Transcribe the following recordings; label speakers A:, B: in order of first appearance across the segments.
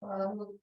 A: Um,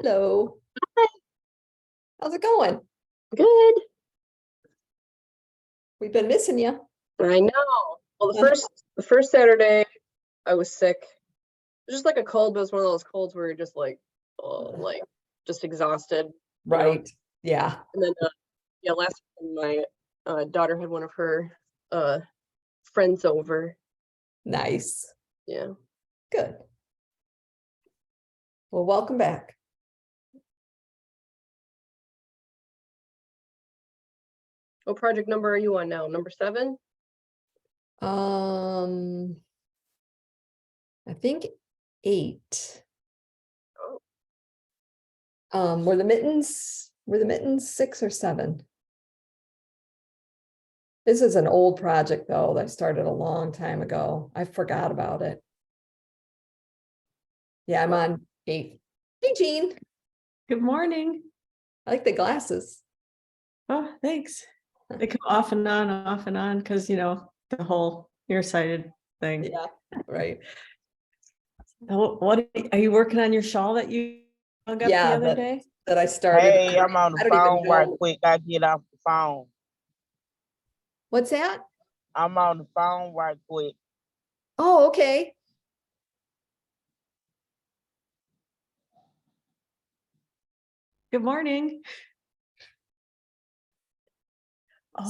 A: Hello. How's it going?
B: Good.
A: We've been missing you.
B: I know. Well, the first Saturday I was sick. It was just like a cold, but it was one of those colds where you're just like, oh, like just exhausted. you know?
A: Right. Yeah.
B: And then, yeah, last weekend my daughter had one of her friends over.
A: Nice.
B: Yeah.
A: Good. Well, welcome back.
B: What project number are you on now? Number 7?
A: I think 8.
B: Oh.
A: Were the mittens 6 or 7? This is an old project though, that I started a long time ago. I forgot about it. Yeah, I'm on 8. Hey, Jean.
C: Good morning.
A: I like the glasses.
C: Oh, thanks. They come off and on, because the whole nearsighted thing.
A: Yeah, right.
C: What are you working on your shawl that you hung up the
A: Yeah,
C: other day?
A: that I started.
D: Hey, I'm on
A: I
D: the
A: don't even
D: phone right
A: know.
D: quick. I get off the phone.
A: What's that?
D: I'm on the phone right quick.
A: Oh, okay.
C: Good morning.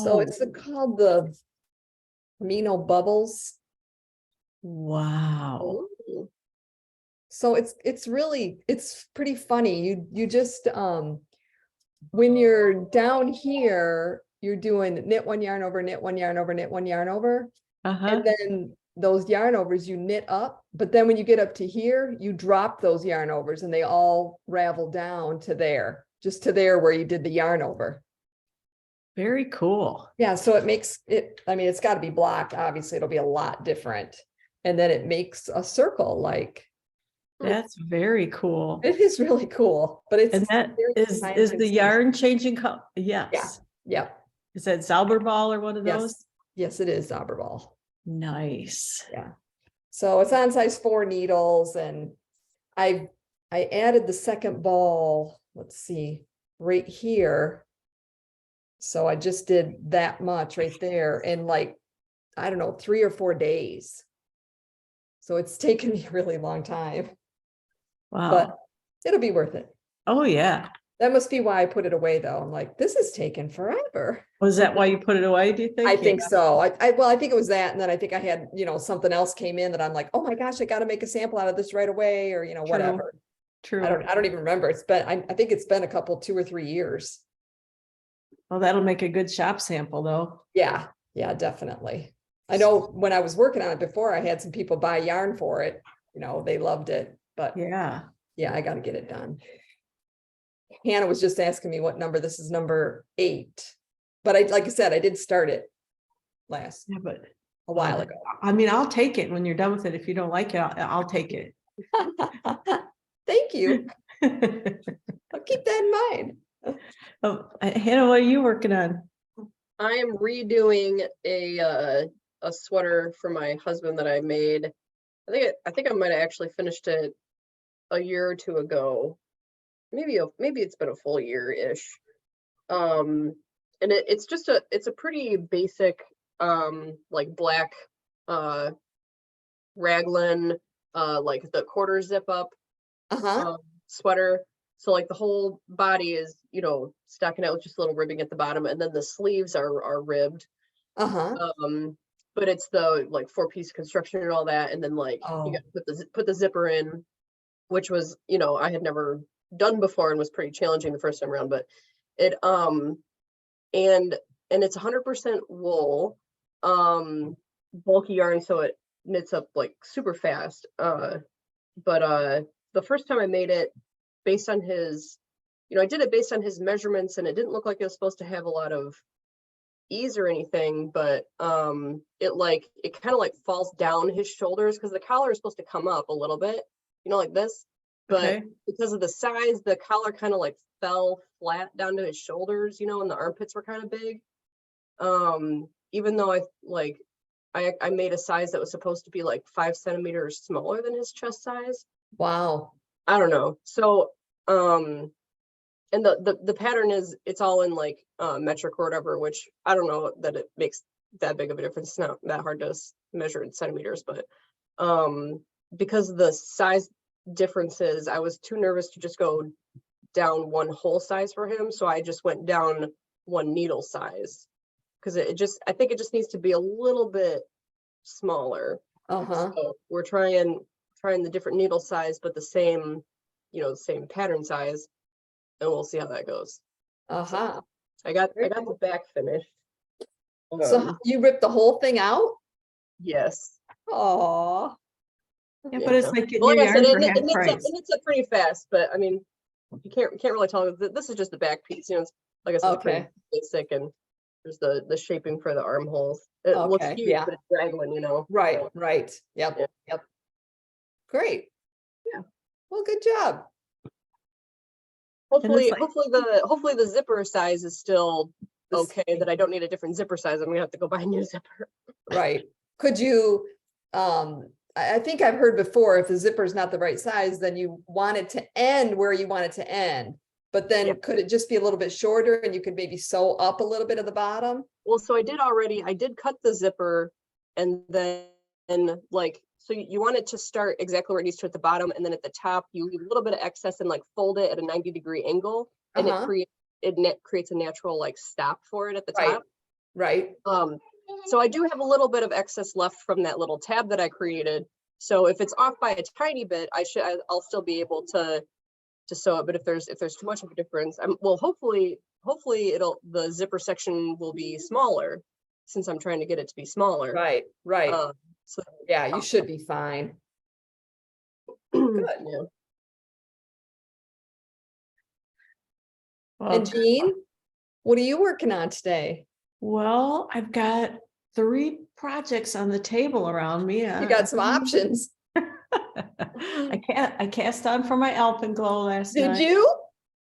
A: So
C: Oh,
A: it's called the amino bubbles.
C: Wow.
B: Ooh.
A: So it's really, it's pretty funny. You just, when you're down here, you're doing knit one yarn over, knit one yarn over, knit one yarn over.
C: Uh-huh.
A: And then those yarn overs you knit up, but then when you get up to here, you drop those yarn overs and they all ravel down to there, just to there where you did the yarn over.
C: Very cool.
A: Yeah, so it makes it, I mean, it's got to be blocked. Obviously, it'll be a lot different. And then it makes a circle like,
C: That's very cool.
A: it is really cool, but it's
C: And that
A: very
C: is the
A: time-consuming.
C: yarn changing color? Yes.
A: Yeah,
C: Is that Zauberball or one of
A: yes,
C: those?
A: yes, it is Zauberball.
C: Nice.
A: Yeah. So it's on size 4 needles, and I added the second ball, let's see, right here. So I just did that much right there in like, I don't know, 3 or 4 days. So it's taken me a really long time,
C: Wow.
A: but it'll be worth it.
C: Oh, yeah.
A: That must be why I put it away though. I'm like, this is taking forever.
C: Was that why you put it away, do you think?
A: I think
C: Yeah.
A: so. Well, I think it was that. And then I think I had, something else came in that I'm like, oh my gosh, I got to make a sample out of this right away, or,
C: True.
A: whatever.
C: True.
A: I don't even remember. I think it's been a couple, 2 or 3 years.
C: Well, that'll make a good shop sample though.
A: Yeah. Yeah, definitely. I know when I was working on it before, I had some people buy yarn for it. They loved it, but
C: Yeah.
A: yeah, I got to get it done. Hannah was just asking me what number. This is number 8, but like I said, I did start it
C: Yeah, but
A: a while ago.
C: I mean, I'll take it when you're done with it. If you don't like it, I'll take it.
A: Thank you. I'll keep that in mind.
C: Oh, Hannah, what are you working on?
B: I am redoing a sweater for my husband that I made. I think I might have actually finished it a year or 2 ago. Maybe it's been a full year-ish. And it's a pretty basic like black raglan like the quarter zip up sweater. So like the whole body is, stocking out with just a little ribbing at the bottom, and then the sleeves are ribbed. But it's the like 4-piece construction and all that, and then like you got to put the zipper in, which was, I had never done before and was pretty challenging the first time around, but it and it's 100% wool, bulky yarn, so it knits up like super fast. But the first time I made it based on his, I did it based on his measurements, and it didn't look like it was supposed to have a lot of ease or anything, but it kind of like falls down his shoulders, because the collar is supposed to come up a little bit, like this, but
C: Okay.
B: because of the size, the collar kind of like fell flat down to his shoulders, and the armpits were kind of big. Even though I made a size that was supposed to be like 5 centimeters smaller than his chest size.
A: Wow.
B: I don't know. So, and the pattern it's all in like metric or whatever, which I don't know that it makes that big of a difference. It's not that hard to measure in centimeters, but because of the size differences, I was too nervous to just go down one whole size for him. So I just went down 1 needle size, because I think it just needs to be a little bit smaller. So we're trying the different needle size, but the same, the same pattern size, and we'll see how that goes. So I got the back finished.
A: So you ripped the whole thing out?
B: Yes.
A: Oh.
C: Yeah, but it's like getting
B: Well,
C: your
B: like I said,
C: yarn for
B: it
C: half
B: knits
C: price.
B: up pretty fast, but I mean, you can't really tell. This is just the back piece, it's, like I said, it's pretty basic, and there's the shaping for the armholes. It looks huge,
A: Yeah.
B: but it's raglan,
A: Right,
B: so,
A: right. Yep,
B: Yeah.
A: yep. Great.
B: Yeah.
A: Well, good job.
B: hopefully
C: like-
B: hopefully the zipper size is still
A: The
B: okay, that I don't need a different zipper size. I'm gonna have to go buy a new zipper.
A: Right. Could you, I think I've heard before, if the zipper is not the right size, then you want it to end where you want it to end. But then
B: Yeah.
A: could it just be a little bit shorter, and you could maybe sew up a little bit at the bottom?
B: Well, so I did cut the zipper, and then so you want it to start exactly where it needs to at the bottom, and then at the top you leave a little bit of excess and like fold it at a 90-degree angle, and it creates a natural like stop for it at the
A: Right.
B: top.
A: Right.
B: So I do have a little bit of excess left from that little tab that I created. So if it's off by a tiny bit, I'll still be able to sew it. But if there's too much of a difference, well, hopefully the zipper section will be smaller, since I'm trying to get it to be smaller.
A: Right, right.
B: So
A: Yeah, you should be fine.
B: yeah.
C: Well,
A: And Jean, what are you working on today?
C: well, I've got 3 projects on the table around me.
A: You got some options.
C: I cast on for my Alpenglow last
A: Did
C: night
A: you?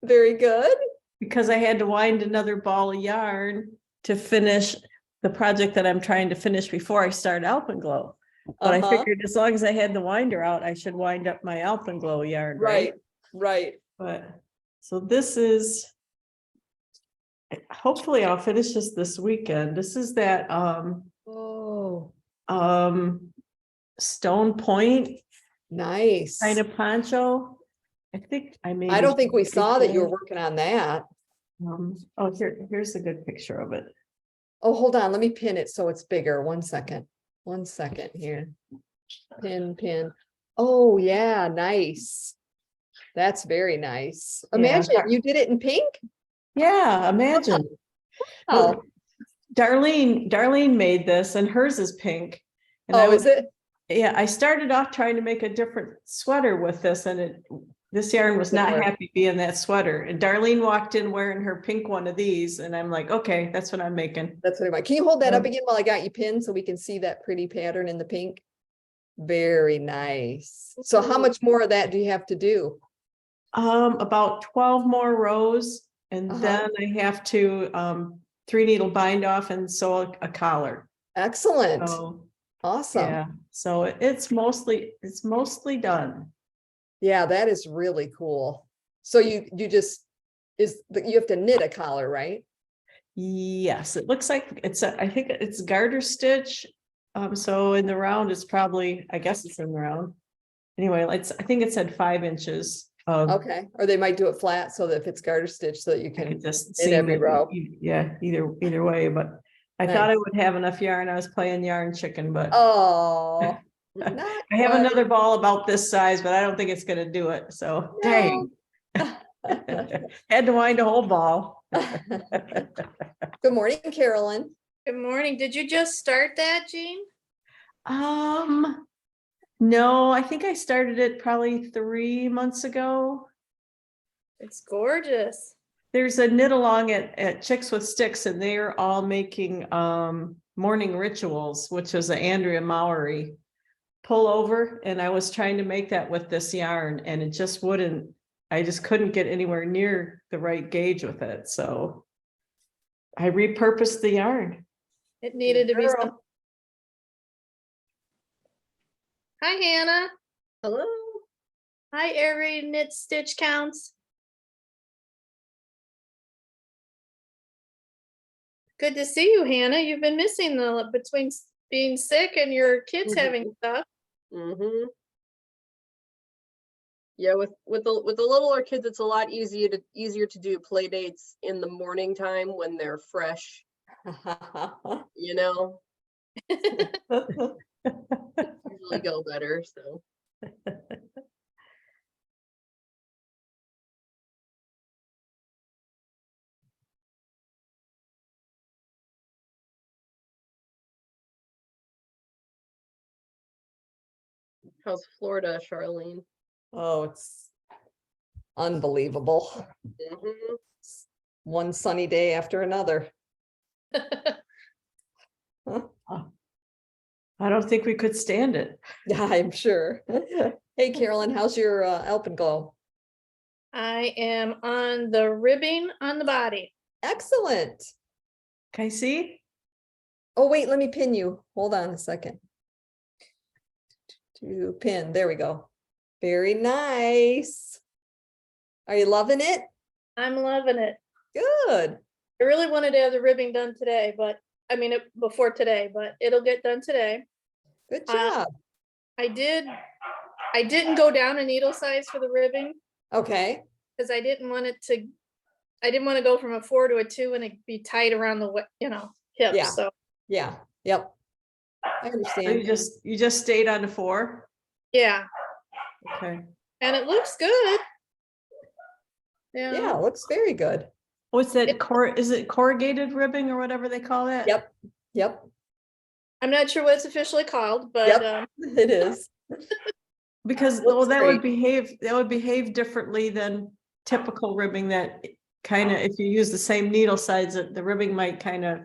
A: Very good.
C: because I had to wind another ball of yarn to finish the project that I'm trying to finish before I start Alpenglow. But I
A: Uh-huh.
C: figured as long as I had the winder out, I should wind up my Alpenglow yarn, right?
A: Right.
C: But, so this is, hopefully I'll finish this weekend. This is that,
A: Oh,
C: Stone Point
A: nice.
C: kind of poncho. I think I made.
A: I don't think we saw that you were working on that.
C: Oh, here's a good picture of it.
A: Oh, hold on, let me pin it so it's bigger. 1 second. 1 second here. Pin. Oh, yeah, nice. That's very nice.
C: Yeah.
A: Imagine you did it in pink.
C: Yeah, imagine.
A: Oh,
C: Well, Darlene made this and hers is pink. And I
A: oh, is it?
C: Yeah, I started off trying to make a different sweater with this and this yarn was not
A: Sure.
C: happy being that sweater. And Darlene walked in wearing her pink one of these and I'm like, okay, that's what I'm making.
A: That's what I want. Can you hold that up
C: Um,
A: again while I got you pinned so we can see that pretty pattern in the pink? Very nice. So how much more of that do you have to do?
C: About 12 more rows and
A: Uh-huh.
C: then I have to 3 needle bind off and sew a collar.
A: Excellent.
C: So
A: Awesome.
C: yeah, so it's mostly done.
A: Yeah, that is really cool. So you just you have to knit a collar, right?
C: Yes, it looks like I think it's garter stitch. So in the round, it's probably, I guess it's in the round. Anyway, I think it said 5 inches.
A: Okay, or they might do it flat so that if it's garter stitch so that you
C: I
A: can,
C: could just
A: in
C: seam
A: every
C: it,
A: row.
C: yeah, either way, but I thought I would have enough yarn. I was playing yarn chicken, but
A: Oh, not
C: I have
A: quite.
C: another ball about this size, but I don't think it's gonna do it, so dang. Had to wind a whole ball.
A: Good morning, Carolyn.
E: Good morning. Did you just start that, Jean?
C: No, I think I started it probably 3 months ago.
E: It's gorgeous.
C: There's a knit along at Chicks with Sticks and they're all making morning rituals, which is an Andrea Mowry pullover. And I was trying to make that with this yarn and it just wouldn't, I just couldn't get anywhere near the right gauge with it. So I repurposed the yarn.
E: It needed to be
C: Girl.
E: some. Hi, Hannah.
B: Hello.
E: Hi, every knit stitch counts. Good to see you, Hannah. You've been missing between being sick and your kids having stuff.
B: Mm-hmm. Yeah, with the littler kids, it's a lot easier to do play dates in the morning time when they're fresh, you know. Usually go better, so. How's Florida, Charlene?
A: Oh, it's unbelievable.
B: Mhm.
A: One sunny day after another.
C: I don't think we could stand it.
A: Yeah, I'm sure. Hey, Carolyn, how's your Alpenglow?
E: I am on the ribbing on the body.
A: Excellent.
C: Can I see?
A: Oh, wait, let me pin you. Hold on a second. To pin, there we go. Very nice. Are you loving it?
E: I'm loving it.
A: Good.
E: I really wanted to have the ribbing done today, but I mean, before today, but it'll get done today.
A: Good
E: Uh,
A: job.
E: I didn't go down a needle size for the ribbing
A: Okay.
E: because I didn't want to go from a 4 to a 2 and it be tight around the hip.
A: Yeah.
E: So
A: Yeah, yep. I
C: So
A: understand.
C: you just stayed on the 4?
E: Yeah,
C: Okay.
E: and it looks good.
A: Yeah, it looks very good.
C: What's that is it corrugated ribbing or whatever they call that?
A: Yep, yep,
E: I'm not sure what it's officially called, but
A: yep, it is.
C: Because
A: Looks
C: that
A: great.
C: would behave differently than typical ribbing that kind of, if you use the same needle size, the ribbing might kind of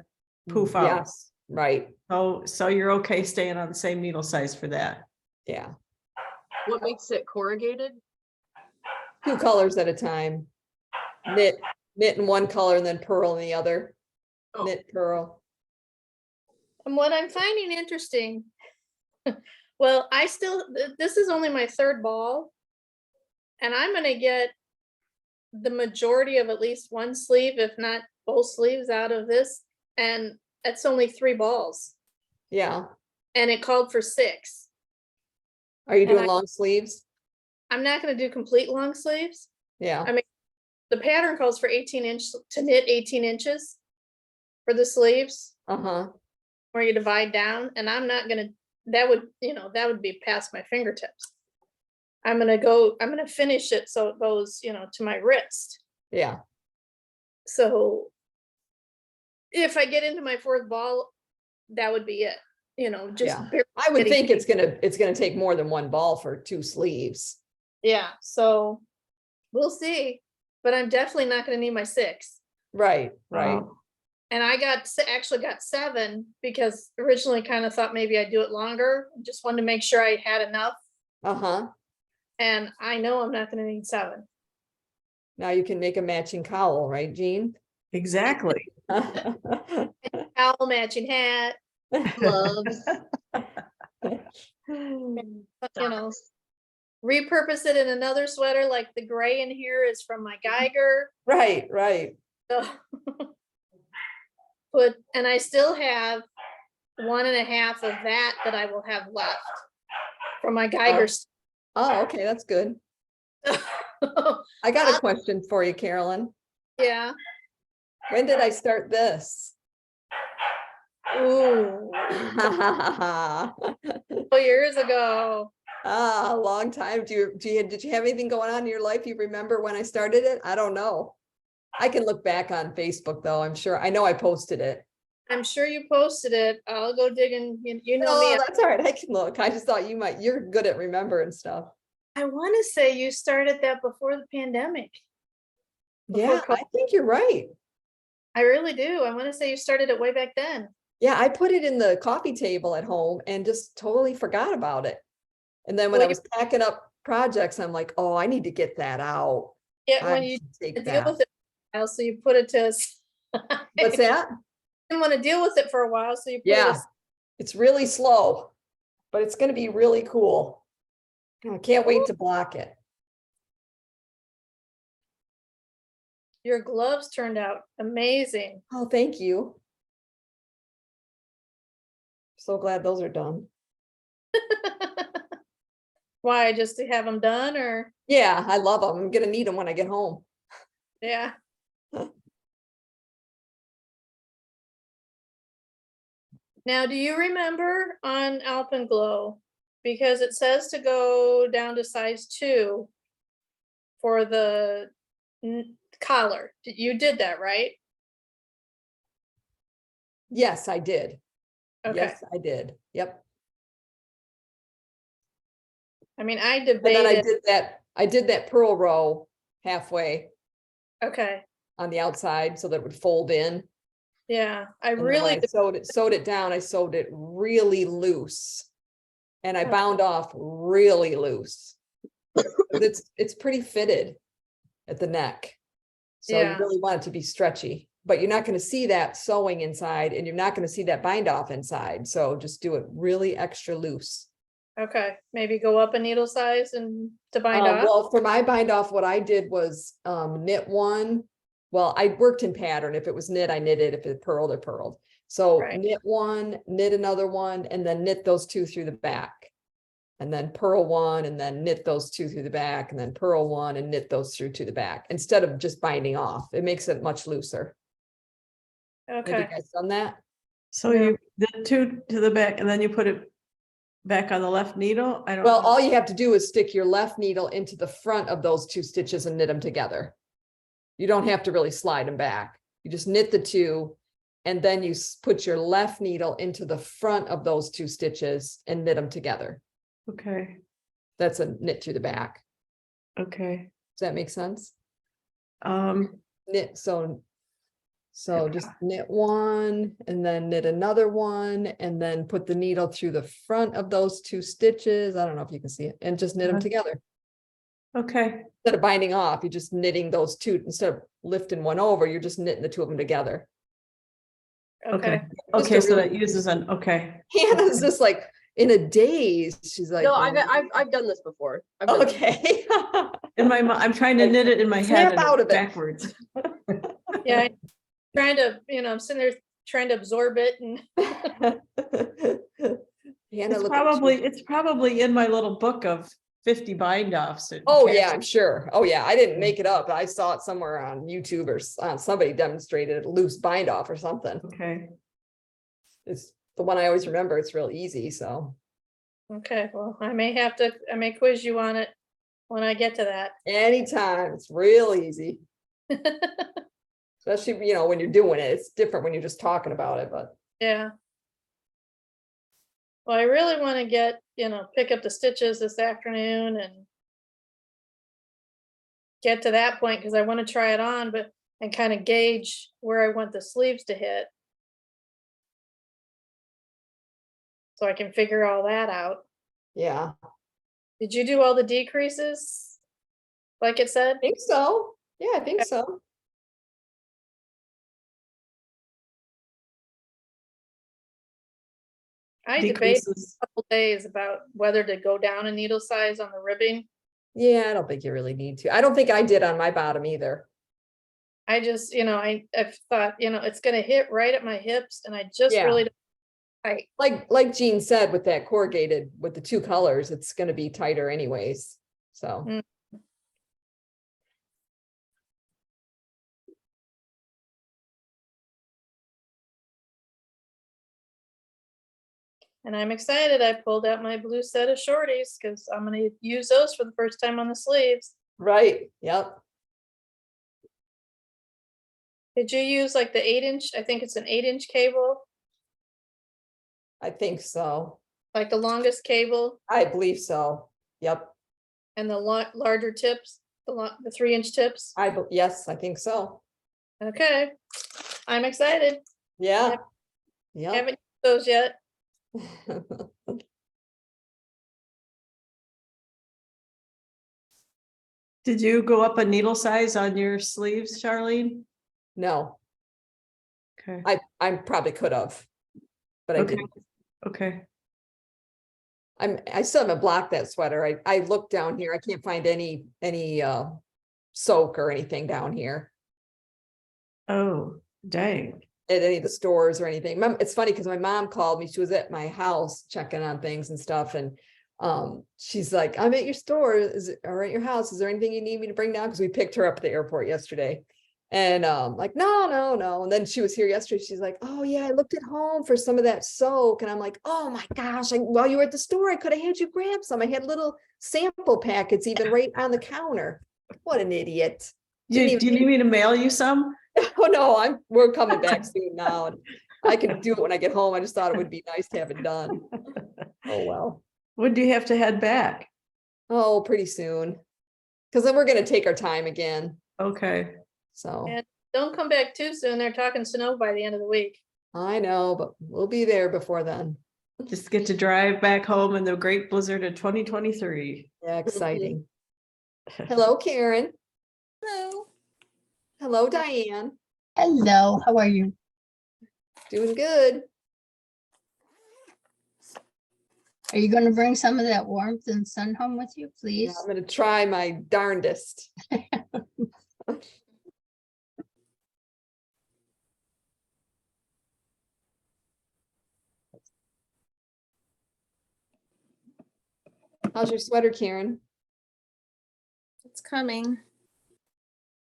C: poof out.
A: Yes, right,
C: So you're okay staying on the same needle size for that.
A: yeah.
B: What makes it corrugated?
A: 2 colors at a time. Knit in one color and then purl in the other.
B: Oh.
A: Knit, purl.
E: and what I'm finding interesting, well, this is only my 3rd ball. And I'm gonna get the majority of at least one sleeve, if not both sleeves out of this. And it's only 3 balls
A: Yeah.
E: and it called for 6.
A: Are you
E: And
A: doing
E: I-
A: long sleeves?
E: I'm not gonna do complete long sleeves.
A: Yeah,
E: The pattern calls for 18-inch to knit 18 inches for the sleeves
A: uh-huh,
E: where you divide down. And I'm not gonna, that would be past my fingertips. I'm gonna finish it so it goes, to my wrist.
A: yeah,
E: So if I get into my 4th ball, that would be it, just.
A: Yeah.
E: barely
A: I would
E: getting-
A: think it's gonna take more than 1 ball for 2 sleeves.
E: Yeah, so we'll see, but I'm definitely not gonna need my 6.
A: Right, right,
C: Oh,
E: And I actually got 7 because originally kind of thought maybe I'd do it longer. Just wanted to make sure I had enough.
A: uh-huh.
E: And I know I'm not gonna need 7.
A: Now you can make a matching cowl, right, Jean?
C: exactly.
E: Owl matching hat,
B: Gloves.
E: Socks. Repurpose it in another sweater, like the gray in here is from my Geiger.
A: Right, right.
E: So and I still have 1.5 of that I will have left from my Geiger.
A: Oh, okay, that's good. I got a question for you, Carolyn.
E: Yeah.
A: When did I start this?
E: Ooh,
A: Ah,
E: 4 years ago.
A: a long time. Did you have anything going on in your life? You remember when I started it? I don't know. I can look back on Facebook though. I'm sure. I know I posted it.
E: I'm sure you posted it. I'll go digging. You know
A: Oh,
E: me.
A: that's all right. I can look. I just thought you're good at remembering stuff.
E: I want to say you started that before the pandemic.
A: Yeah,
E: Before
A: I think you're right.
E: I really do. I want to say you started it way back then.
A: Yeah, I put it in the coffee table at home and just totally forgot about it. And then when
E: Well,
A: I was packing up projects, I'm like, oh, I need to get that out.
E: Yeah,
A: I
E: when you
A: should take
E: deal
A: that.
E: with it, so you put it to.
A: What's that?
E: Didn't want to deal with it for a while, so you put it
A: Yeah,
E: as-
A: it's really slow, but it's gonna be really cool. I can't wait to block it.
E: Your gloves turned out amazing.
A: Oh, thank you. So glad those are done.
E: Why, just to have them done, or
A: Yeah, I love them. I'm gonna need them when I get home.
E: yeah? Now, do you remember on Alpenglow, because it says to go down to size 2 for the collar? You did that, right?
A: Yes, I did.
E: Okay.
A: Yes, I did. Yep.
E: I mean, I
A: And then
E: debated.
A: I did that purl row halfway
E: Okay,
A: on the outside so that it would fold in.
E: yeah, I
A: And then when
E: really,
A: I sewed it down, I sewed it really loose. And I
E: Okay.
A: bound off really loose. It's pretty fitted at the neck. So you
E: Yeah.
A: really want it to be stretchy, but you're not gonna see that sewing inside and you're not gonna see that bind off inside. So just do it really extra loose.
E: okay, maybe go up a needle size and to bind off.
A: Well, for my bind off, what I did was knit one. Well, I worked in pattern. If it was knit, I knitted. If it purled, I purled. So
E: Right.
A: knit one, knit another one, and then knit those 2 through the back. And then purl one, and then knit those 2 through the back, and then purl one and knit those through to the back, instead of just binding off. It makes it much looser. Have you
E: Okay,
A: guys done that?
C: So
E: Yeah.
C: you did 2 to the back and then you put it back on the left needle? I don't.
A: Well,
C: know.
A: all you have to do is stick your left needle into the front of those 2 stitches and knit them together. You don't have to really slide them back. You just knit the 2 and then you put your left needle into the front of those 2 stitches and knit them together.
C: Okay,
A: That's a knit through the back.
C: okay.
A: Does that make sense?
C: Um,
A: Knit, so just knit 1 and then knit another 1 and then put the needle through the front of those 2 stitches. I don't know if you can see it, and just knit them
C: Uh-huh.
A: together.
C: okay,
A: Instead of binding off, you're just knitting those 2, instead of lifting one over, you're just knitting the 2 of them together.
C: okay,
E: Okay,
A: Just
C: okay,
A: a
C: so
A: really-
C: that uses an, okay.
A: Hannah's just like in a daze. She's like,
B: No,
A: "Oh,
B: I've done this before. I've done this.
A: okay.
C: In my, I'm trying to
A: Like,
C: knit it in my
A: snap
C: head and
A: out
C: it's
A: of it.
C: backwards.
E: yeah, I'm trying to, I'm sitting there trying to absorb it and,
A: Hannah,
C: It's
A: look at you.
C: it's probably in my little book of 50 bind offs.
A: Oh, yeah, I'm sure. Oh, yeah, I didn't make it up. I saw it somewhere on YouTube or somebody demonstrated a loose bind off or something.
C: Okay,
A: It's the one I always remember. It's real easy, so.
E: okay, well, I may quiz you on it when I get to that.
A: Anytime, it's real easy. Especially, when you're doing it, it's different when you're just talking about it, but
E: Yeah. Well, I really want to get, pick up the stitches this afternoon and get to that point because I want to try it on, and kind of gauge where I want the sleeves to hit. So I can figure all that out.
A: yeah,
E: Did you do all the decreases? Like it said?
A: I think so. Yeah, I think so.
E: I debated
C: decreases.
E: a couple days about whether to go down a needle size on the ribbing.
A: Yeah, I don't think you really need to. I don't think I did on my bottom either.
E: I just, I thought, it's gonna hit right at my hips and I just
A: Yeah.
E: really don't tight.
A: Like Jean said, with that corrugated, with the 2 colors, it's gonna be tighter anyways, so.
E: Mm. And I'm excited. I pulled out my blue set of shorties because I'm gonna use those for the first time on the sleeves.
A: Right, yep.
E: Did you use like the 8-inch? I think it's an 8-inch cable,
A: I think so.
E: like the longest cable
A: I believe so. Yep.
E: and the larger tips, the 3-inch tips.
A: Yes, I think so.
E: Okay, I'm excited.
A: Yeah.
E: Yep.
A: Yep.
E: Haven't used those yet.
C: Did you go up a needle size on your sleeves, Charlene?
A: No,
C: Okay,
A: I probably could have. But I
C: Okay.
A: didn't.
C: okay,
A: I still haven't blocked that sweater. I looked down here. I can't find any soak or anything down here
C: oh, dang.
A: at any of the stores or anything. It's funny because my mom called me. She was at my house checking on things and stuff. And she's like, I'm at your store, or at your house. Is there anything you need me to bring down? Because we picked her up at the airport yesterday. And like, no. And then she was here yesterday. She's like, oh yeah, I looked at home for some of that soak. And I'm like, oh my gosh, while you were at the store, I could have had you grab some. I had little sample packets even right on the counter. What an idiot.
C: Do you need me to mail you some?
A: Oh no, we're coming back soon now. And I can do it when I get home. I just thought it would be nice to have it done. Oh well.
C: When do you have to head back?
A: Oh, pretty soon. Because then we're gonna take our time again.
C: Okay,
A: So
E: Yeah. Don't come back too soon. They're talking snow by the end of the week.
A: I know, but we'll be there before then.
C: just get to drive back home in the great blizzard of 2023.
A: Yeah, exciting. Hello, Karen.
F: Hello.
A: Hello, Diane.
F: Hello, how are you?
A: Doing good.
F: Are you going to bring some of that warmth and sun home with you,
A: Yeah,
F: please?
A: I'm gonna try my darndest. How's your sweater, Karen?
F: It's coming.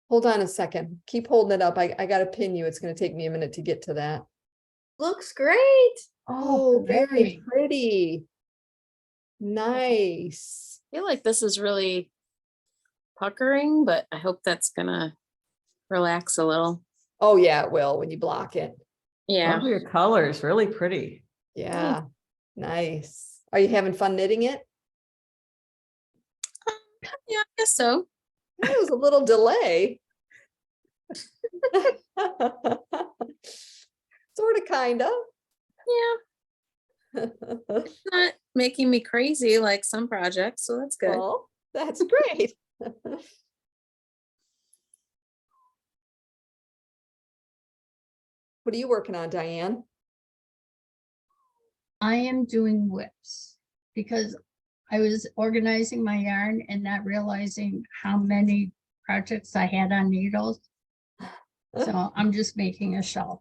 A: Hold on a second. Keep holding it up. I gotta pin you. It's gonna take me a minute to get to that.
E: looks great.
A: Oh, very
F: very.
A: pretty. Nice.
G: I feel like this is really puckering, but I hope that's gonna relax a little.
A: Oh, yeah, it will when you block it.
G: Yeah.
C: Love your colors, really pretty.
A: Yeah, nice. Are you having fun knitting it?
G: Yeah, I guess so.
A: There was a little delay. Sort of, kind of.
G: Yeah, it's not making me crazy like some projects, so that's good.
A: Well, that's great. What are you working on, Diane?
F: I am doing whips because I was organizing my yarn and not realizing how many projects I had on needles. So I'm just making a shelf.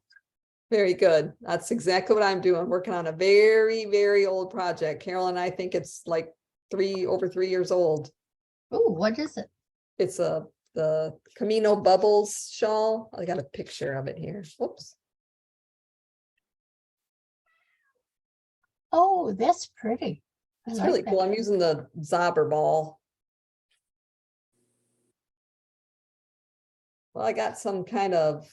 A: Very good. That's exactly what I'm doing. Working on a very, very old project. Carol and I think it's like over 3 years old.
F: Oh, what is it?
A: It's the Camino Bubbles shawl. I got a picture of it here. Whoops.
F: Oh, that's pretty. I
A: It's
F: like
A: really
F: that.
A: cool. I'm using the Zobber ball. Well, I got some kind of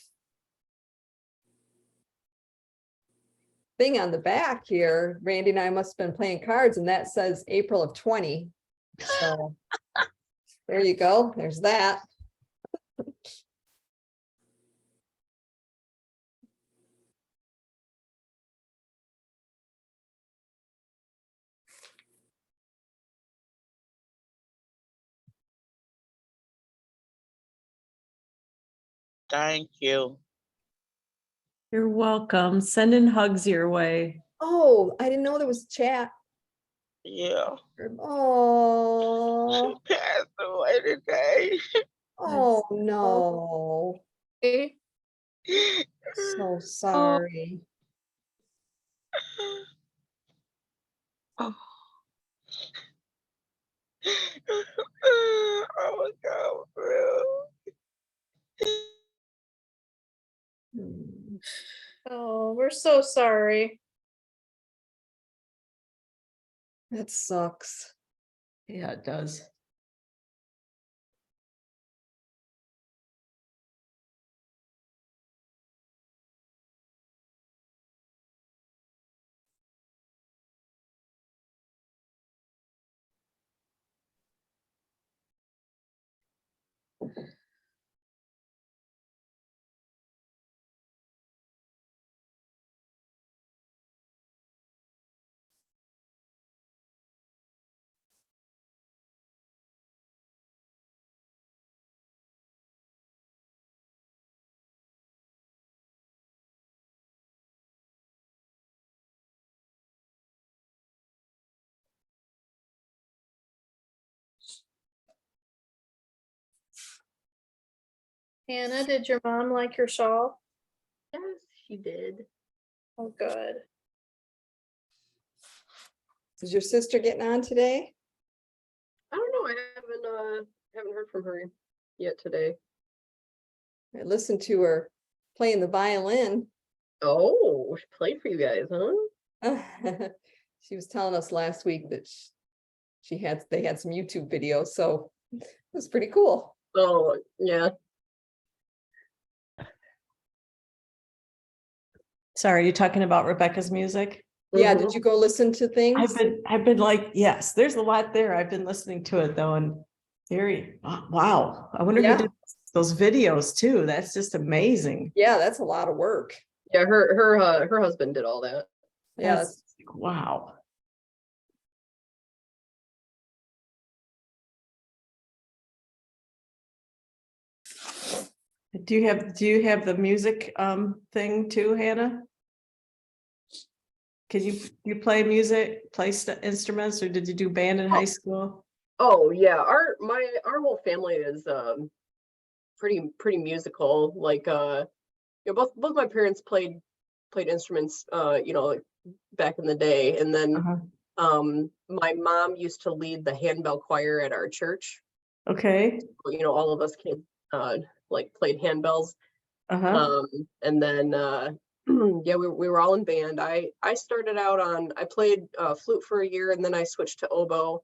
A: thing on the back here. Randy and I must have been playing cards, and that says April of 20. So there you go. There's that.
D: Thank you.
C: You're welcome. Sending hugs your way.
A: Oh, I didn't know there was chat.
D: Yeah.
A: Oh,
D: She passed away today.
A: oh no.
E: Okay.
A: So sorry.
G: Oh,
D: I was going through.
A: Hmm.
E: Oh, we're so sorry.
A: That sucks.
C: Yeah, it does.
E: Hannah, did your mom like your shawl?
B: Yes, she did.
E: Oh, good.
A: Is your sister getting on today?
B: I don't know. I haven't heard from her yet today.
A: I listened to her playing the violin.
B: Oh, she played for you guys, huh?
A: She was telling us last week that they had some YouTube videos, so it was pretty cool.
B: Oh, yeah.
C: Sorry, you're talking about Rebecca's music?
A: Yeah,
B: Mhm.
A: did you go listen to things?
C: I've been like, yes, there's a lot there. I've been listening to it though, and very, wow. I wonder
A: Yeah.
C: who did those videos too. That's just amazing.
A: Yeah, that's a lot of work.
B: Yeah, her husband did all that.
A: Yeah,
C: That's wow. Do you have the music thing too, Hannah? Can you play music, play instruments, or did you do band in high school?
B: Oh yeah, our whole family is pretty musical. Like both my parents played instruments like back in the day, and then
C: Uh-huh.
B: my mom used to lead the handbell choir at our church.
C: Okay.
B: All of us kids like played handbells.
C: Uh-huh.
B: And then yeah, we were all in band. I started out on, I played flute for a year and then I switched to oboe.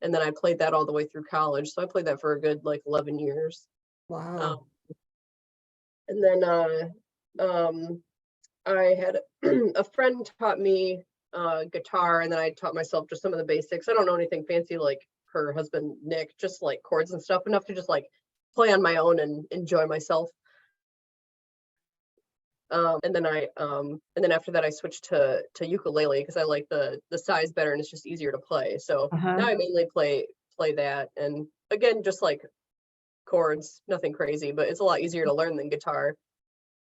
B: And then I played that all the way through college. So I played that for a good like 11 years.
A: Wow.
B: And then I had a friend taught me guitar, and then I taught myself just some of the basics. I don't know anything fancy like her husband Nick, just like chords and stuff, enough to just like play on my own and enjoy myself. And then after that I switched to ukulele because I like the size better and it's just easier to play. So
C: Uh-huh.
B: now I mainly play that, and again just like chords, nothing crazy, but it's a lot easier to learn than guitar.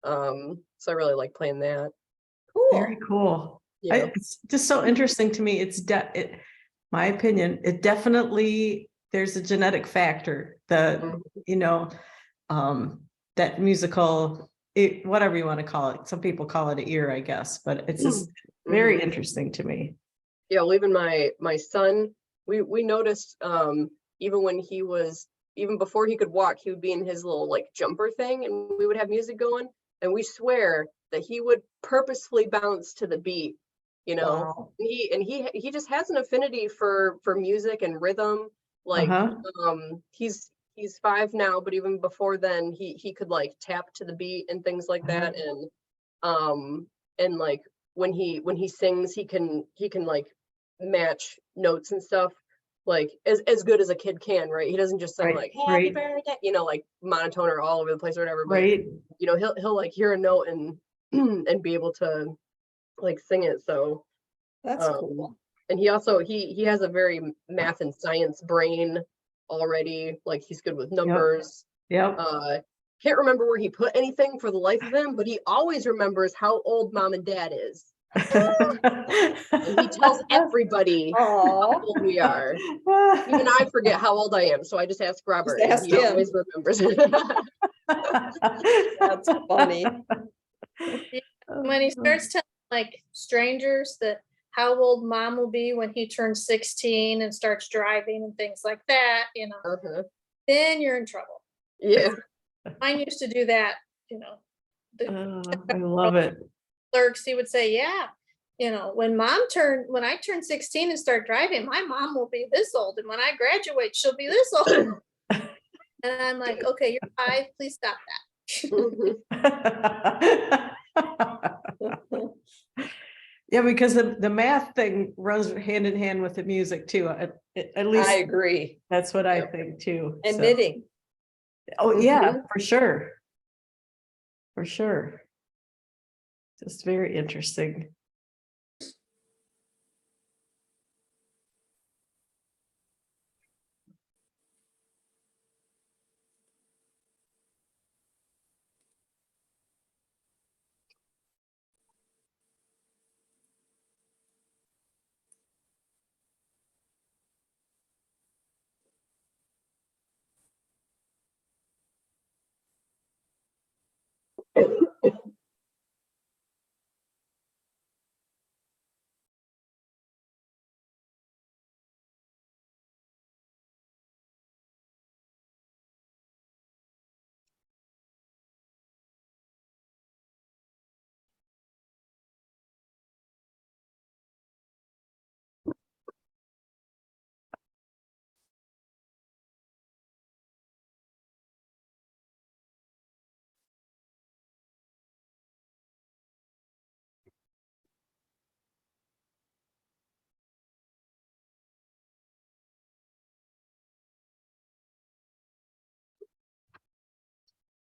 B: So I really like playing that.
C: Very cool.
B: Yeah.
C: It's just so interesting to me. My opinion, it definitely, there's a genetic factor that,
B: Mhm.
C: you know, that musical, whatever you want to call it. Some people call it an ear, I guess, but it's just very interesting to me.
B: Yeah, well, even my son, we noticed even when he was, even before he could walk, he would be in his little like jumper thing and we would have music going, and we swear that he would purposefully bounce to the beat, you know.
A: Wow.
B: He just has an affinity for music and rhythm. Like he's 5 now, but even before then he could like tap to the beat and things like that. And like when he sings, he can like match notes and stuff like as good as a kid can, right? He doesn't just sing like happy birthday, you know, like monotone or all over the place or whatever, but
C: Right.
B: you know, he'll like hear a note and and be able to like sing it. So
A: That's cool.
B: and he also he has a very math and science brain already, like he's good with numbers.
C: Yep.
B: Can't remember where he put anything for the life of him, but he always remembers how old mom and dad is. And he tells everybody how
A: Oh,
B: old we are. Even I forget how old I am, so I just ask Robert, and
A: ask
B: he
A: him.
B: always remembers.
A: that's funny.
E: When he starts telling like strangers that how old mom will be when he turns 16 and starts driving and things like that, you know,
B: Uh-huh.
E: then you're in trouble.
B: Yeah.
E: Mine used to do that, you know. The
C: I love it.
E: clerks, he would say, yeah, you know, when I turn 16 and start driving, my mom will be this old. And when I graduate, she'll be this old. And I'm like, okay, you're 5, please stop that.
B: Mhm.
C: Yeah, because the math thing runs hand in hand with the music too. At least
A: I agree.
C: that's what I
B: Yep.
C: think too.
A: And
C: so.
A: knitting.
C: Oh yeah,
B: Mhm.
C: for sure. For sure. Just very interesting.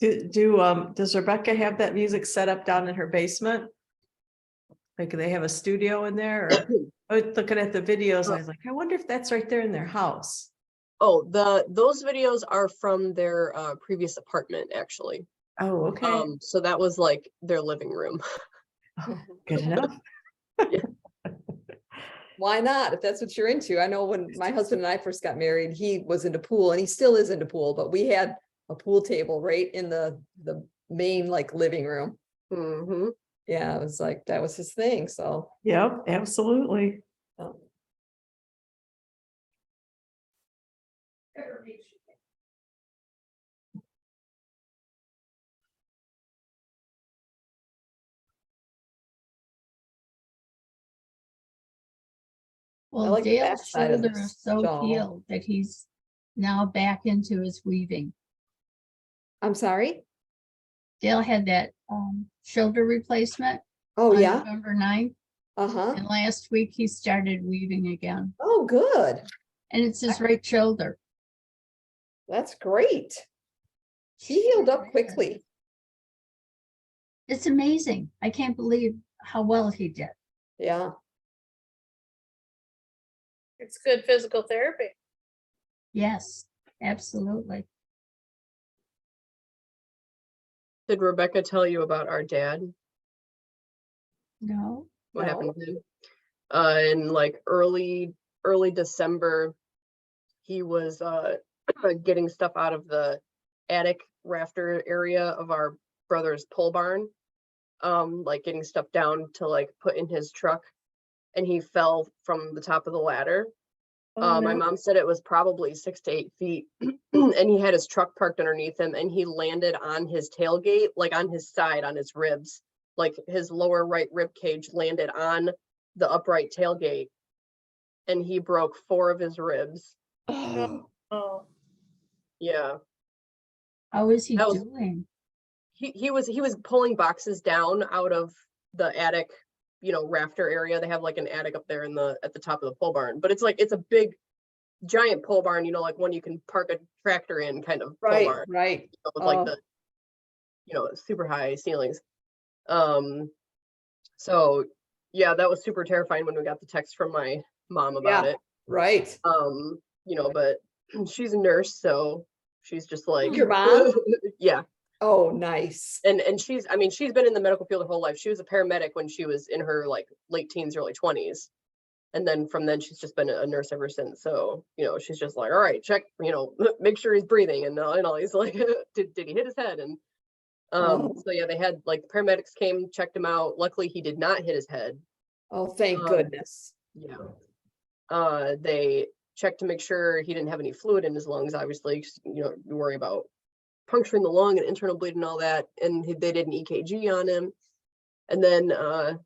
C: Does Rebecca have that music set up down in her basement? Like they have a studio in there? Or I was looking at the videos and I was like, I wonder if that's right there in their house.
B: Oh, those videos are from their previous apartment, actually.
C: Oh, okay.
B: So that was like their living room.
C: Good enough.
A: Why not? If that's what you're into. I know when my husband and I first got married, he was into pool and he still is into pool, but we had a pool table right in the main like living room.
B: Hmm.
A: Yeah, it was like that was his thing. So
C: Yep, absolutely.
A: um,
F: Well,
A: like the
F: Dale's
A: backside of
F: shoulder
A: this
F: is so
A: shawl.
F: healed that he's now back into his weaving.
A: I'm sorry?
F: Dale had that shoulder replacement
A: Oh,
F: on
A: yeah?
F: November 9th,
A: Uh-huh.
F: and last week he started weaving again.
A: Oh, good.
F: And it's his right shoulder.
A: That's great. He healed up quickly.
F: It's amazing. I can't believe how well he did.
A: Yeah.
E: It's good physical therapy.
F: Yes, absolutely.
B: Did Rebecca tell you about our dad?
F: No,
B: What
A: No.
B: happened to him? In like early December, he was getting stuff out of the attic rafter area of our brother's pole barn, like getting stuff down to like put in his truck, and he fell from the top of the ladder.
E: Oh,
B: My
E: no.
B: mom said it was probably 6 to 8 feet, and he had his truck parked underneath him, and he landed on his tailgate, like on his side, on his ribs, like his lower right rib cage landed on the upright tailgate, and he broke 4 of his ribs.
A: Oh,
E: Oh,
B: Yeah,
F: how is he
B: That was-
F: doing?
B: he was pulling boxes down out of the attic, rafter area. They have like an attic up there at the top of the pole barn, but it's like it's a big giant pole barn, like one you can park a tractor in kind of pole
A: right,
B: barn.
A: right.
B: With like
A: Oh.
B: the super high ceilings. So yeah, that was super terrifying when we got the text from my mom about
A: Yeah.
B: it.
A: Right.
B: But she's a nurse, so she's just like
A: Your mom?
B: yeah.
A: Oh, nice.
B: And she's been in the medical field her whole life. She was a paramedic when she was in her like late teens, early 20s. And then from then she's just been a nurse ever since. So, she's just like, all right, check, make sure he's breathing. And he's like, did he hit his head? And
A: Oh.
B: so yeah, they had like paramedics came, checked him out. Luckily he did not hit his head.
A: Oh, thank
B: Um,
A: goodness.
B: Yeah. They checked to make sure he didn't have any fluid in his lungs, obviously, 'cause, you worry about puncturing the lung and internal bleed and all that. And they did an EKG on him. And then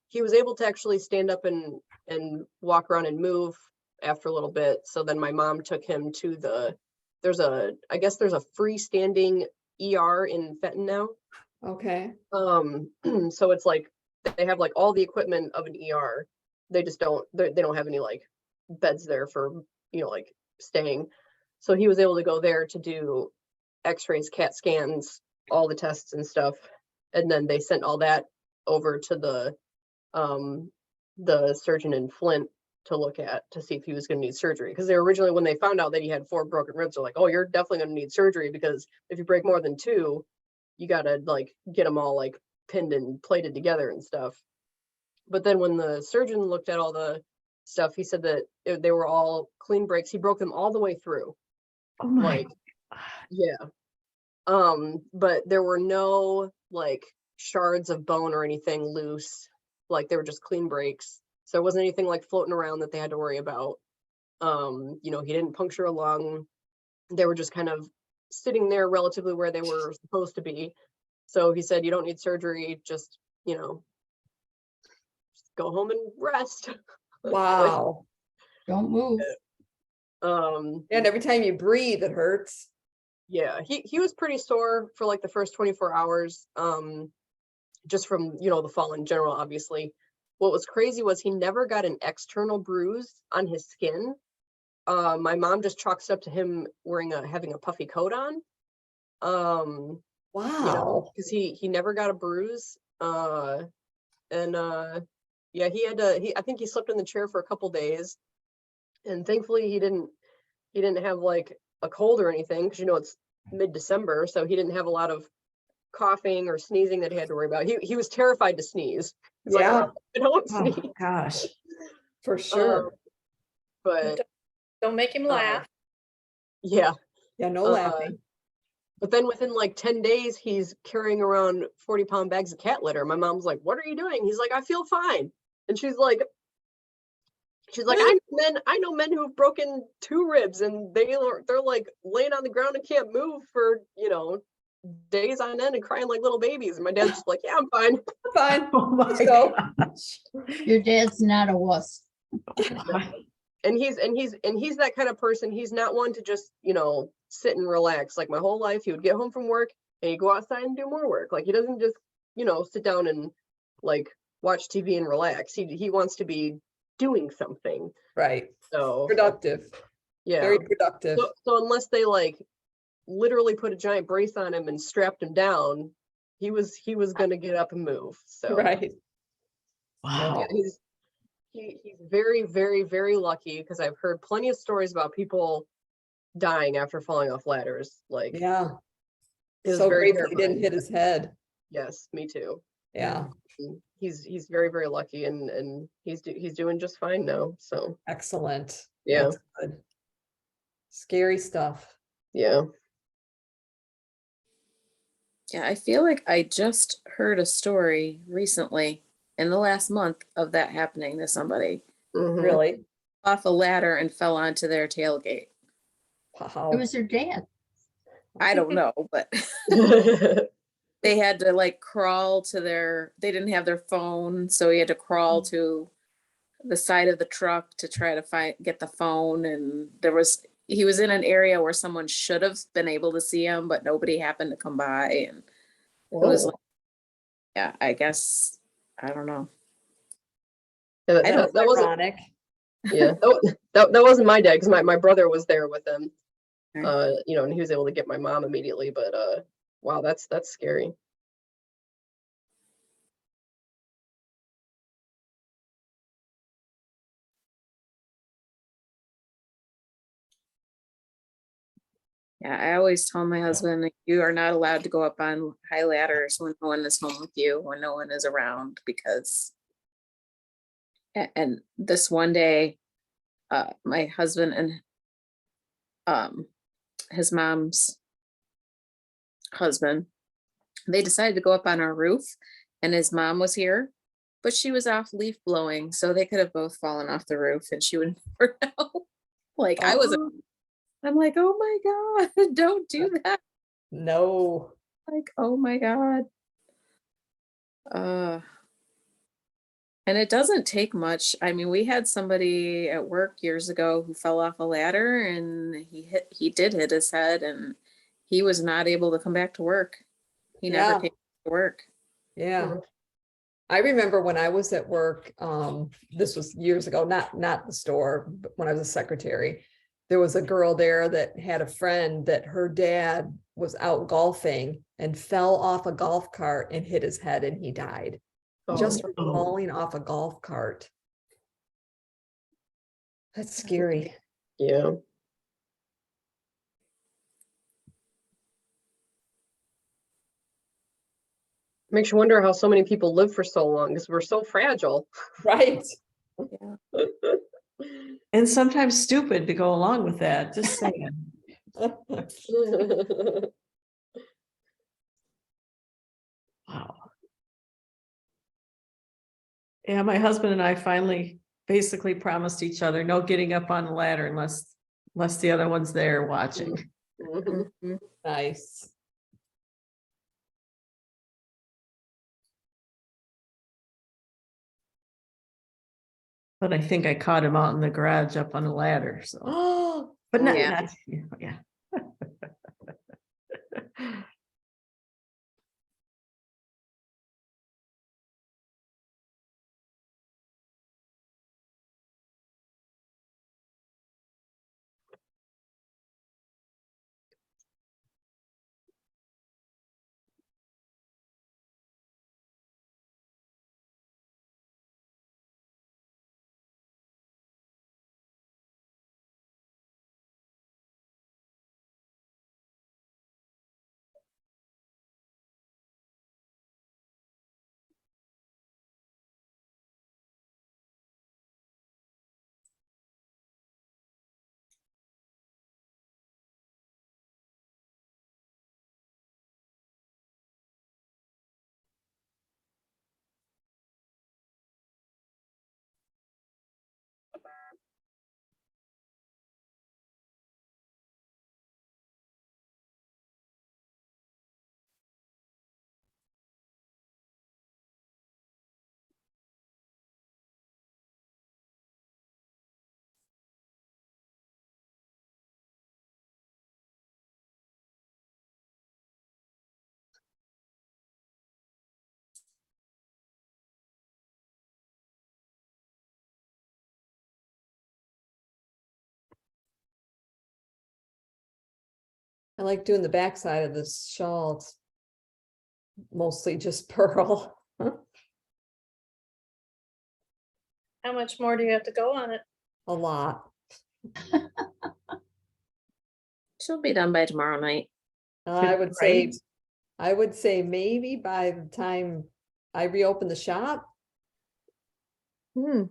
B: he was able to actually stand up and walk around and move after a little bit. So then my mom took him to there's a freestanding ER in Fenton now.
A: Okay.
B: So it's like they have like all the equipment of an ER. They just they don't have any like beds there for like staying. So he was able to go there to do x-rays, CAT scans, all the tests and stuff. And then they sent all that over to the surgeon in Flint to look at to see if he was going to need surgery, because they originally, when they found out that he had 4 broken ribs, they're like, oh, you're definitely going to need surgery, because if you break more than 2, you got to like get them all like pinned and plated together and stuff. But then when the surgeon looked at all the stuff, he said that they were all clean breaks. He broke them all the way through.
C: Oh my,
B: Like, yeah. But there were no like shards of bone or anything loose. Like they were just clean breaks. So there wasn't anything like floating around that they had to worry about. He didn't puncture a lung. They were just kind of sitting there relatively where they were supposed to be. So he said, you don't need surgery, just go home and rest.
A: Wow.
F: Don't move.
A: And every time you breathe, it hurts.
B: Yeah, he was pretty sore for like the first 24 hours, just from, the fall in general, obviously. What was crazy was he never got an external bruise on his skin. My mom just chalks up to him having a puffy coat on.
A: Wow.
B: Because he never got a bruise. Yeah, I think he slept in the chair for a couple days, and thankfully he didn't have like a cold or anything, because it's mid-December, so he didn't have a lot of coughing or sneezing that he had to worry about. He was terrified to sneeze. He's like,
A: Yeah.
B: I don't
C: oh
B: sneeze.
C: gosh.
A: For sure.
B: But
E: don't make him laugh.
B: yeah.
A: Yeah, no
B: uh,
A: laughing.
B: But then within like 10 days, he's carrying around 40-pound bags of cat litter. My mom's like, what are you doing? He's like, I feel fine. And she's like, I know men who've broken 2 ribs, and they're like laying on the ground and can't move for, days on end and crying like little babies. And my dad's just like, yeah, I'm fine.
A: Fine.
C: Oh my
A: Let's go.
C: gosh.
F: Your dad's not a wuss.
B: he's that kind of person. He's not one to just, sit and relax. Like my whole life, he would get home from work and he'd go outside and do more work. Like he doesn't just, sit down and like watch TV and relax. He wants to be doing something.
A: Right.
B: So
A: Productive,
B: yeah.
A: very productive.
B: So unless they like literally put a giant brace on him and strapped him down, he was gonna get up and move. So
A: Right.
C: Wow.
B: yeah, he's very, very, very lucky because I've heard plenty of stories about people dying after falling off ladders. Like
A: Yeah.
B: it was
A: So
B: very
A: grateful he didn't
B: terrifying.
A: hit his head.
B: Yes, me too.
A: Yeah.
B: He's very, very lucky and he's doing just fine now. So
A: Excellent.
B: yeah,
A: That's good. Scary stuff.
B: yeah.
G: Yeah, I feel like I just heard a story recently in the last month of that happening to somebody
B: Mhm.
A: Really?
G: off a ladder and fell onto their tailgate.
A: Wow.
F: It was her dad.
G: I don't know, but they had to like crawl to they didn't have their phone, so he had to crawl to the side of the truck to try to get the phone. And he was in an area where someone should have been able to see him, but nobody happened to come by. And it was
A: Whoa.
G: like, yeah, I guess, I don't know.
B: Yeah,
G: I don't-
B: that wasn't
A: Ironic.
B: yeah that wasn't my dad because my brother was there with him.
G: Right.
B: And he was able to get my mom immediately. But wow, that's scary.
G: Yeah, I always tell my husband, like, you are not allowed to go up on high ladders when no one is home with you, when no one is around, because and this one day, my husband and his mom's husband, they decided to go up on our roof, and his mom was here, but she was off leaf blowing, so they could have both fallen off the roof and she would never know. Like
A: Oh,
G: I'm like, oh my God, don't do that.
A: no.
G: Like, oh my God. And it doesn't take much. I mean, we had somebody at work years ago who fell off a ladder and he did hit his head and he was not able to come back to work. He never
A: Yeah.
G: came to work.
A: Yeah.
B: Mhm.
A: I remember when I was at work, this was years ago, not the store, but when I was a secretary, there was a girl there that had a friend that her dad was out golfing and fell off a golf cart and hit his head and he died just from
C: Oh.
A: falling off a golf cart. That's scary.
B: Yeah. Makes you wonder how so many people live for so long because we're so fragile.
A: Right.
G: Yeah.
C: And sometimes stupid to go along with that, just saying. Wow. Yeah, my husband and I finally basically promised each other no getting up on the ladder unless the other one's there watching.
B: Mhm.
G: Mhm.
A: Nice.
C: But I think I caught him out in the garage up on the ladder, so,
A: Oh,
C: but not,
G: Yeah.
C: yeah.
A: I like doing the backside of this shawl. It's mostly just pearl.
E: How much more do you have to go on it?
A: A lot.
G: She'll be done by tomorrow night.
A: I would say,
C: Right?
A: I would say maybe by the time I reopen the shop.
C: Can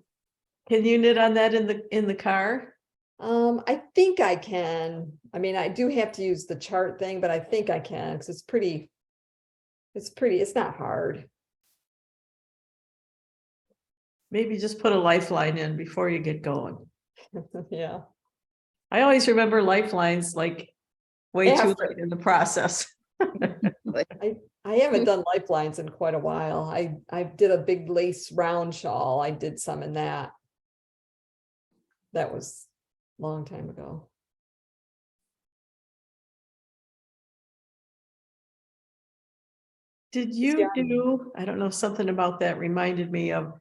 C: you knit on that in the car?
A: I think I can. I mean, I do have to use the chart thing, but I think I can because it's not hard.
C: Maybe just put a lifeline in before you get going.
A: Yeah.
C: I always remember lifelines like way too
A: After.
C: late in the process.
A: I haven't done lifelines in quite a while. I did a big lace round shawl. I did some in that. That was a long time ago.
C: Did you do, I don't know, something about that reminded me of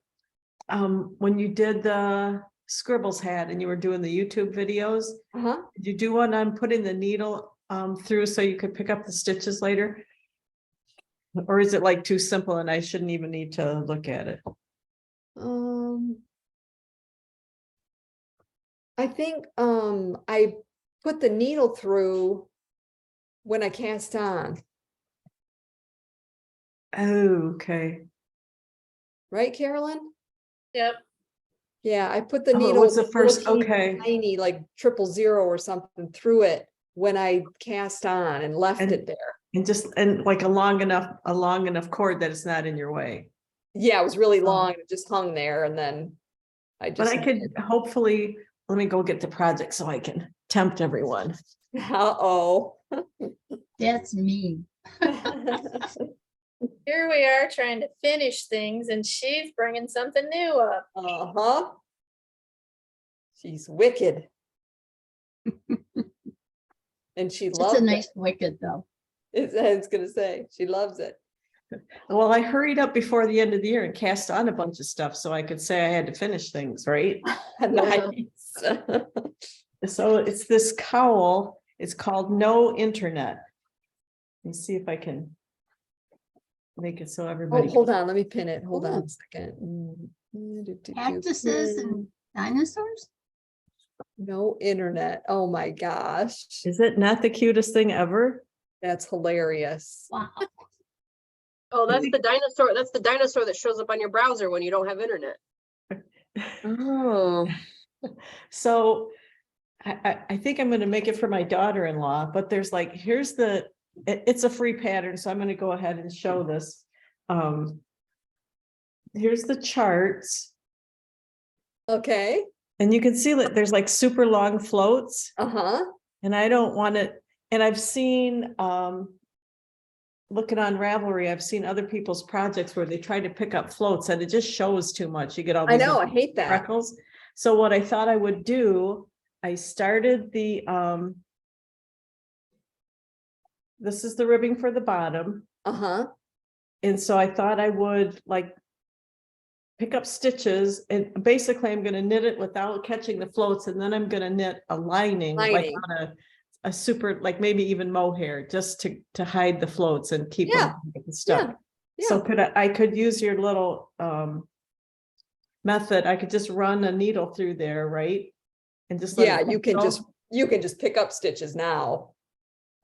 C: when you did the Scribbles hat and you were doing the YouTube videos,
A: Uh-huh.
C: did you do one on putting the needle through so you could pick up the stitches later? Or is it like too simple and I shouldn't even need to look at it?
A: I think I put the needle through when I cast on,
C: Oh, okay.
A: right, Carolyn?
E: Yep.
A: Yeah, I put the
C: Oh, it
A: needle.
C: was the
A: little
C: first,
A: teeny
C: okay.
A: Tiny, like 000 or something through it when I cast on and left
C: And-
A: it there.
C: And like a long enough cord that it's not in your way.
A: Yeah, it was really
C: Oh.
A: long. It just hung there and then I
C: But
A: just.
C: I could hopefully, let me go get the project so I can tempt everyone.
A: Uh-oh.
F: That's mean.
E: Here we are trying to finish things and she's bringing something new up.
A: Uh-huh. She's wicked. And she
F: It's
A: loves
F: a
A: it.
F: nice wicked though.
A: I was gonna say, she loves it.
C: Well, I hurried up before the end of the year and cast on a bunch of stuff so I could say I had to finish things, right?
A: Nice.
C: So it's this cowl. It's called No Internet. Let me see if I can make it so everybody.
A: Oh, hold on, let me pin it. Hold on
F: Ooh.
A: a second.
F: Cactuses and dinosaurs?
A: No internet. Oh my gosh,
C: Is it not the cutest thing ever?
A: that's hilarious.
F: Wow.
B: Oh, that's the dinosaur. That's the dinosaur that shows up on your browser when you don't have internet.
G: Oh,
C: So I think I'm gonna make it for my daughter-in-law, but there's like, here's it's a free pattern, so I'm gonna go ahead and show this. Here's the charts,
A: Okay,
C: and you can see that there's like super long floats,
A: uh-huh,
C: and I don't want it, and I've seen, looking on Ravelry, I've seen other people's projects where they try to pick up floats and it just shows too much. You get all
A: I
C: these
A: know, I hate that.
C: freckles. So what I thought I would do, I started the, this is the ribbing for the bottom.
A: Uh-huh,
C: And so I thought I would like pick up stitches and basically I'm gonna knit it without catching the floats, and then I'm gonna knit a lining like
A: Lining.
C: on a super, like maybe even mohair, just to hide the floats and keep
A: Yeah,
C: them stuck. So
A: yeah.
C: could I could use your little method. I could just run a needle through there, right? And just let it
A: Yeah, you can
C: go.
A: just pick up stitches now.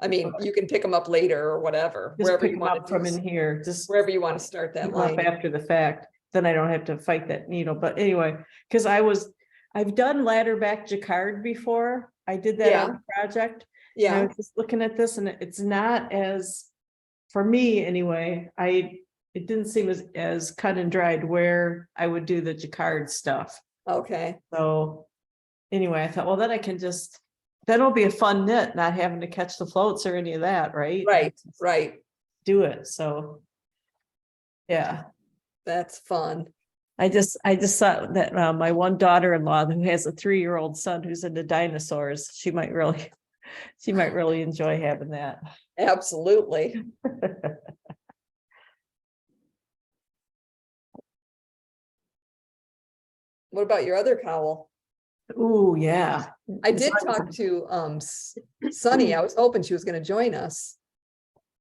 A: I mean, you can pick them up later or whatever,
C: Just
A: wherever
C: pick
A: you
C: them
A: want
C: up
A: to
C: from
A: do,
C: in here, just
A: wherever you want to start that
C: pick 'em up
A: line.
C: after the fact, then I don't have to fight that needle. But anyway, because I've done ladder back jacquard before. I did that on a project. And I
A: Yeah,
C: was just looking at this and it's not as, for me anyway, it didn't seem as cut and dried where I would do the jacquard stuff.
A: okay,
C: So anyway, I thought, well, then I can just, that'll be a fun knit, not having to catch the floats or any of that, right?
A: right.
C: Do it. So yeah.
A: That's fun.
C: I just thought that my one daughter-in-law who has a 3-year-old son who's into dinosaurs, she might really enjoy having that.
A: Absolutely. What about your other cowl?
C: Ooh, yeah.
A: I did talk to Sunny, I was hoping she was gonna join us.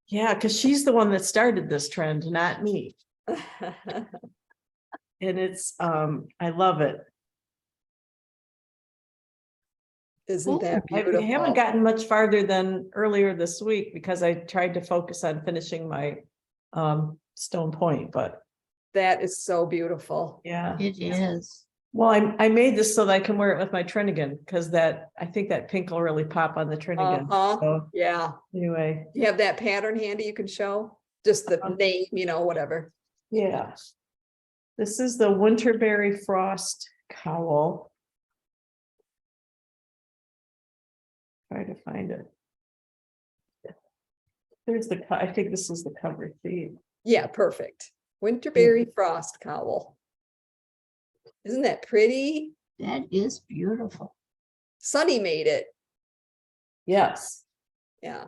C: Yeah, because she's the one that started this trend, not me. And it's, I love it.
A: Isn't that
C: I
A: beautiful?
C: haven't gotten much farther than earlier this week because I tried to focus on finishing my Stone Point, but
A: That is so beautiful.
C: yeah.
F: It is.
C: Well, I made this so that I can wear it with my Trinnigan because I think that pink will really pop on the Trinnigan.
A: Uh-huh,
C: So
A: yeah.
C: anyway,
A: You have that pattern handy you can show? Just the name, whatever.
C: yeah. This is the Winterberry Frost cowl. Try to find it. There's I think this is the cover sheet.
A: Yeah, perfect. Winterberry Frost cowl. Isn't that pretty?
F: That is beautiful.
A: Sunny made it.
C: Yes.
A: Yeah.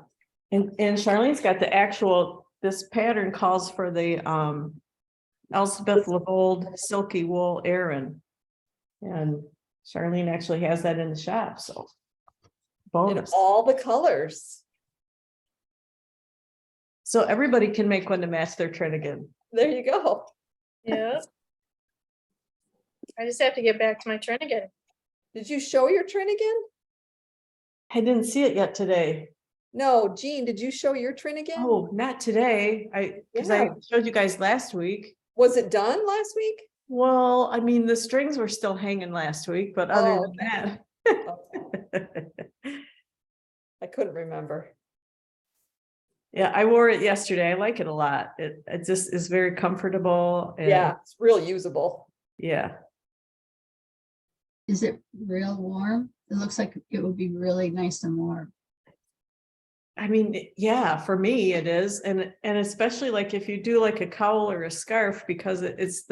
C: And Charlene's got the actual, this pattern calls for the Elspeth Lebold silky wool Aran. And Charlene actually has that in the shop, so.
A: In
C: Bonus.
A: all the colors.
C: So everybody can make one to match their Trinnigan.
A: There you go.
E: Yeah. I just have to get back to my Trinnigan.
A: Did you show your Trinnigan?
C: I didn't see it yet today.
A: No, Jean, did you show your Trinnigan?
C: Oh, not today. Because I
A: Yeah.
C: showed you guys last week.
A: Was it done last week?
C: Well, I mean, the strings were still hanging last week, but other
A: Oh,
C: than that.
A: Okay. I couldn't remember.
C: Yeah, I wore it yesterday. I like it a lot. It just is very comfortable. And
A: Yeah, it's real usable.
C: yeah.
F: Is it real warm? It looks like it would be really nice and warm.
C: I mean, yeah, for me it is. And especially like if you do like a cowl or a scarf, because it's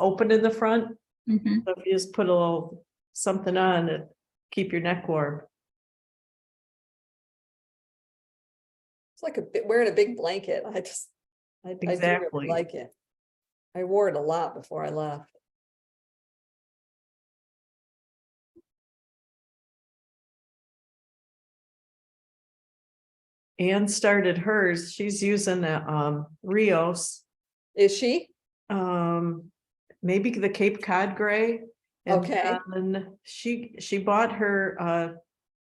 C: open in the front.
F: Mhm.
C: So if you just put a little something on it, keep your neck warm.
A: It's like wearing a big blanket. I do really
C: Exactly.
A: like it. I wore it a lot before I left.
C: Anne started hers. She's using the Rios,
A: Is she?
C: maybe the Cape Cod gray. And
A: Okay.
C: then she bought her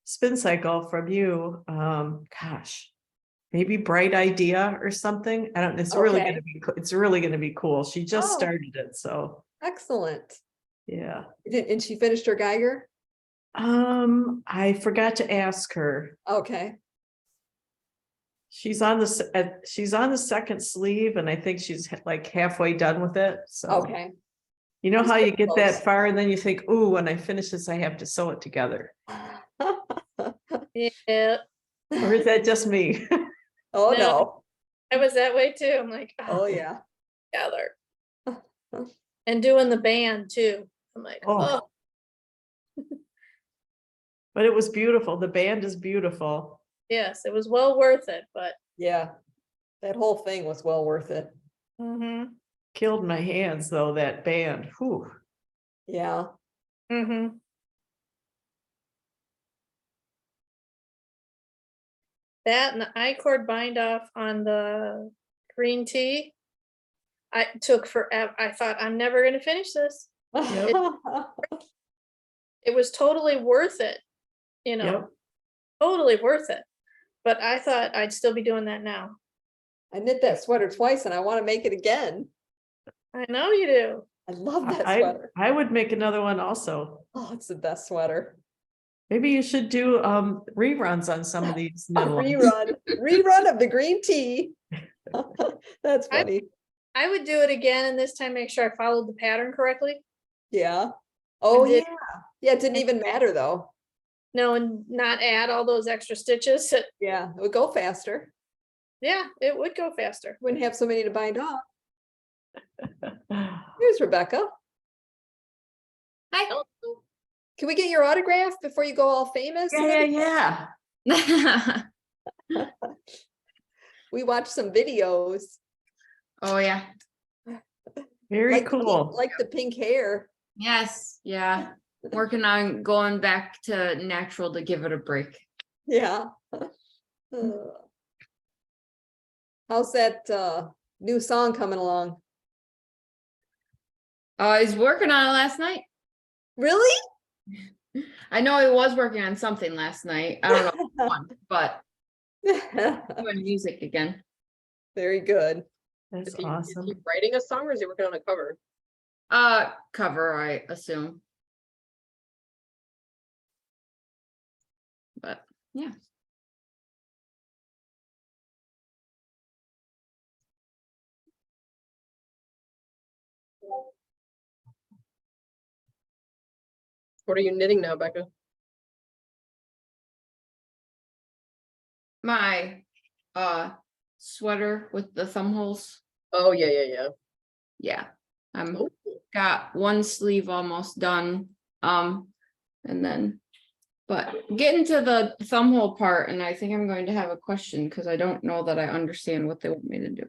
C: spin cycle from you. Gosh, maybe Bright Idea or something. I don't. It's really
A: Okay.
C: gonna be. It's really gonna be cool. She just
A: Oh.
C: started it, so
A: Excellent.
C: yeah.
A: And she finished her Geiger?
C: I forgot to ask her.
A: Okay.
C: She's on the second sleeve, and I think she's like halfway done with it. So
A: Okay.
C: you know
A: She's
C: how you
A: getting
C: get
A: close.
C: that far, and then you think, "Ooh, when I finish this, I have to sew it together."
E: Yeah,
C: Or is that just me?
A: Oh,
E: No.
A: no.
E: I was that way too. I'm like,
A: Oh, yeah.
E: together. And doing the band too. I'm like,
C: Oh.
E: oh,
C: But it was beautiful. The band is beautiful.
E: yes, it was well worth it, but.
A: Yeah. That whole thing was well worth it.
E: Mm-hmm,
C: Killed my hands though, that band. Whew.
A: Yeah.
E: mm-hmm. That and the I-cord bind off on the green tea. I took forever. I thought, I'm never gonna finish this. It was totally worth it,
C: Yep.
E: totally worth it. But I thought I'd still be doing that now.
A: I knit that sweater twice and I want to make it again.
E: I know you do.
A: I love that
C: I
A: sweater.
C: would make another one also.
A: Oh, it's the best sweater.
C: Maybe you should do reruns on some of these
A: A
C: knit ones.
A: rerun of the green tea. That's
E: I-
A: funny.
E: I would do it again and this time make sure I followed the pattern correctly.
A: Yeah. Oh,
E: did-
A: yeah. Yeah, it didn't even matter though.
E: No, and not add all those extra stitches.
A: Yeah, it would go faster.
E: Yeah, it would go faster.
A: Wouldn't have so many to bind off. Here's Rebecca.
H: Hi.
A: Can we get your autograph before you go all famous?
C: Yeah.
A: We watched some videos.
H: Oh yeah.
C: Very
A: Like the pink-
C: cool.
A: like the pink hair.
H: Yes. Yeah. Working on going back to natural to give it a break.
A: Yeah. How's that new song coming along?
H: I was working on it last night.
A: Really?
H: I know I was working on something last night. I don't know what, but doing music again.
A: Very good.
C: That's
B: Is he
C: awesome.
B: writing a song or is he working on a cover?
H: Cover, I assume. But yeah.
B: What are you knitting now, Becca?
H: My sweater with the thumb holes.
B: Oh, yeah, yeah, yeah.
H: Yeah. I'm
B: Oh,
H: got one sleeve almost done. And then but getting to the thumb hole part, and I think I'm going to have a question because I don't know that I understand what they want me to do.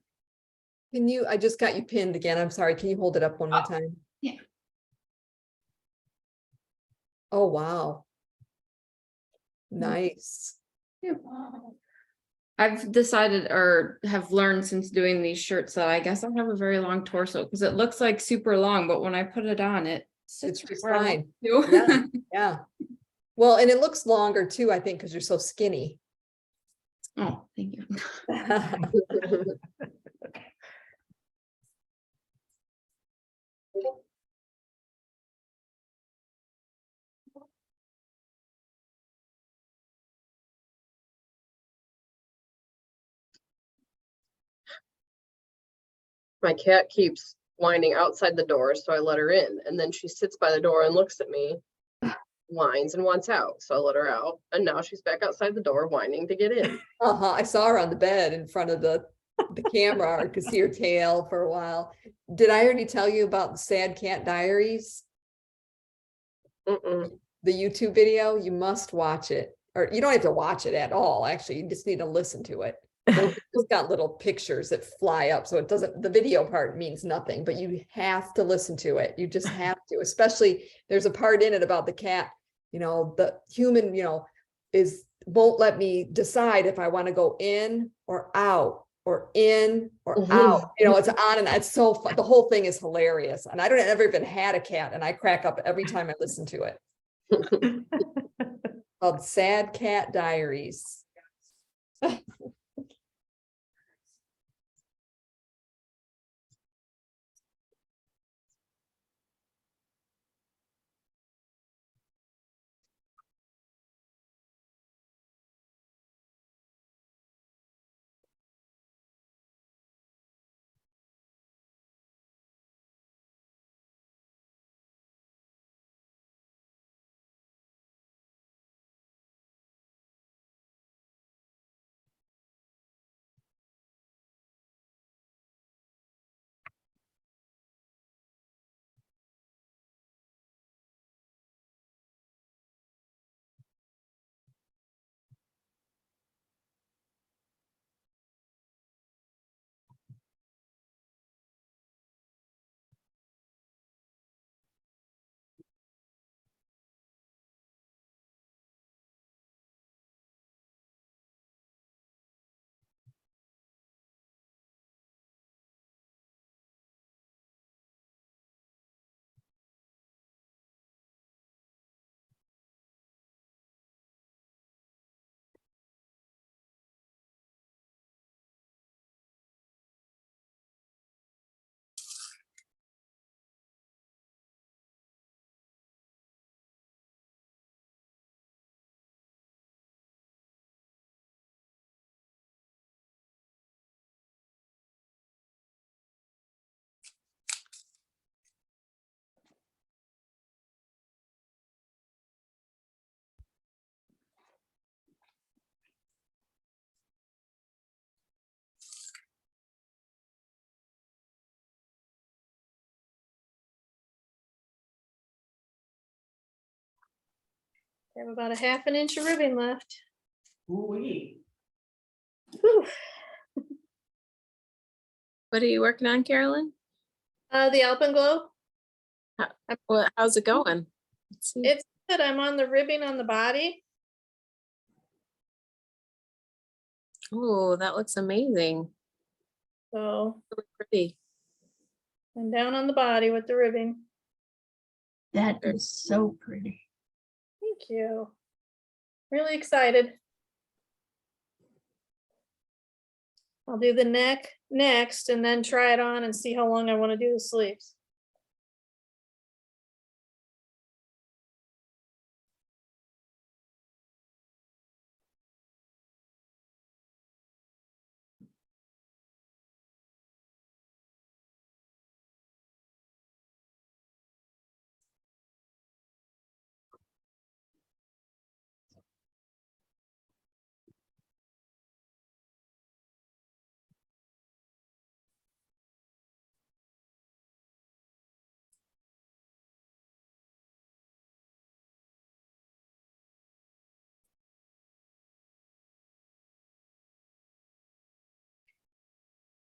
A: Can you, I just got you pinned again. I'm sorry. Can you hold it up one more time?
H: yeah.
A: Oh, wow. Nice.
H: Yeah. I've decided or have learned since doing these shirts that I guess I have a very long torso because it looks like super long, but when I put it on, it sits
A: It's just
H: where I want
A: fine.
H: it to.
A: Yeah, yeah. Well, and it looks longer too, I think, because you're so skinny.
H: Oh, thank you.
B: my cat keeps whining outside the door, so I let her in. And then she sits by the door and looks at me, whines and wants out. So I let her out. And now she's back outside the door whining to get in.
A: I saw her on the bed in front of the camera. I could see her tail for a while. Did I already tell you about the Sad Cat Diaries?
B: Mm-mm.
A: The YouTube video? You must watch it. Or you don't have to watch it at all, actually. You just need to listen to it. It's got little pictures that fly up, so it doesn't, the video part means nothing, but you have to listen to it. You just have to, especially there's a part in it about the cat, the human, won't let me decide if I want to go in or out or in or out. It's on and it's so fun. The whole thing is hilarious. And I don't ever even had a cat and I crack up every time I listen to it. Called Sad Cat Diaries.
E: I have about a half an inch of ribbing left.
C: Ooh-wee.
E: Whew.
G: What are you working on, Carolyn?
E: The Alpenglow.
G: How's it going? Let's see.
E: It's good. I'm on the ribbing on the body.
G: Oh, that looks amazing.
E: So,
G: Really pretty.
E: and down on the body with the ribbing.
F: That is so pretty.
E: Thank you. Really excited. I'll do the neck next and then try it on and see how long I want to do the sleeves.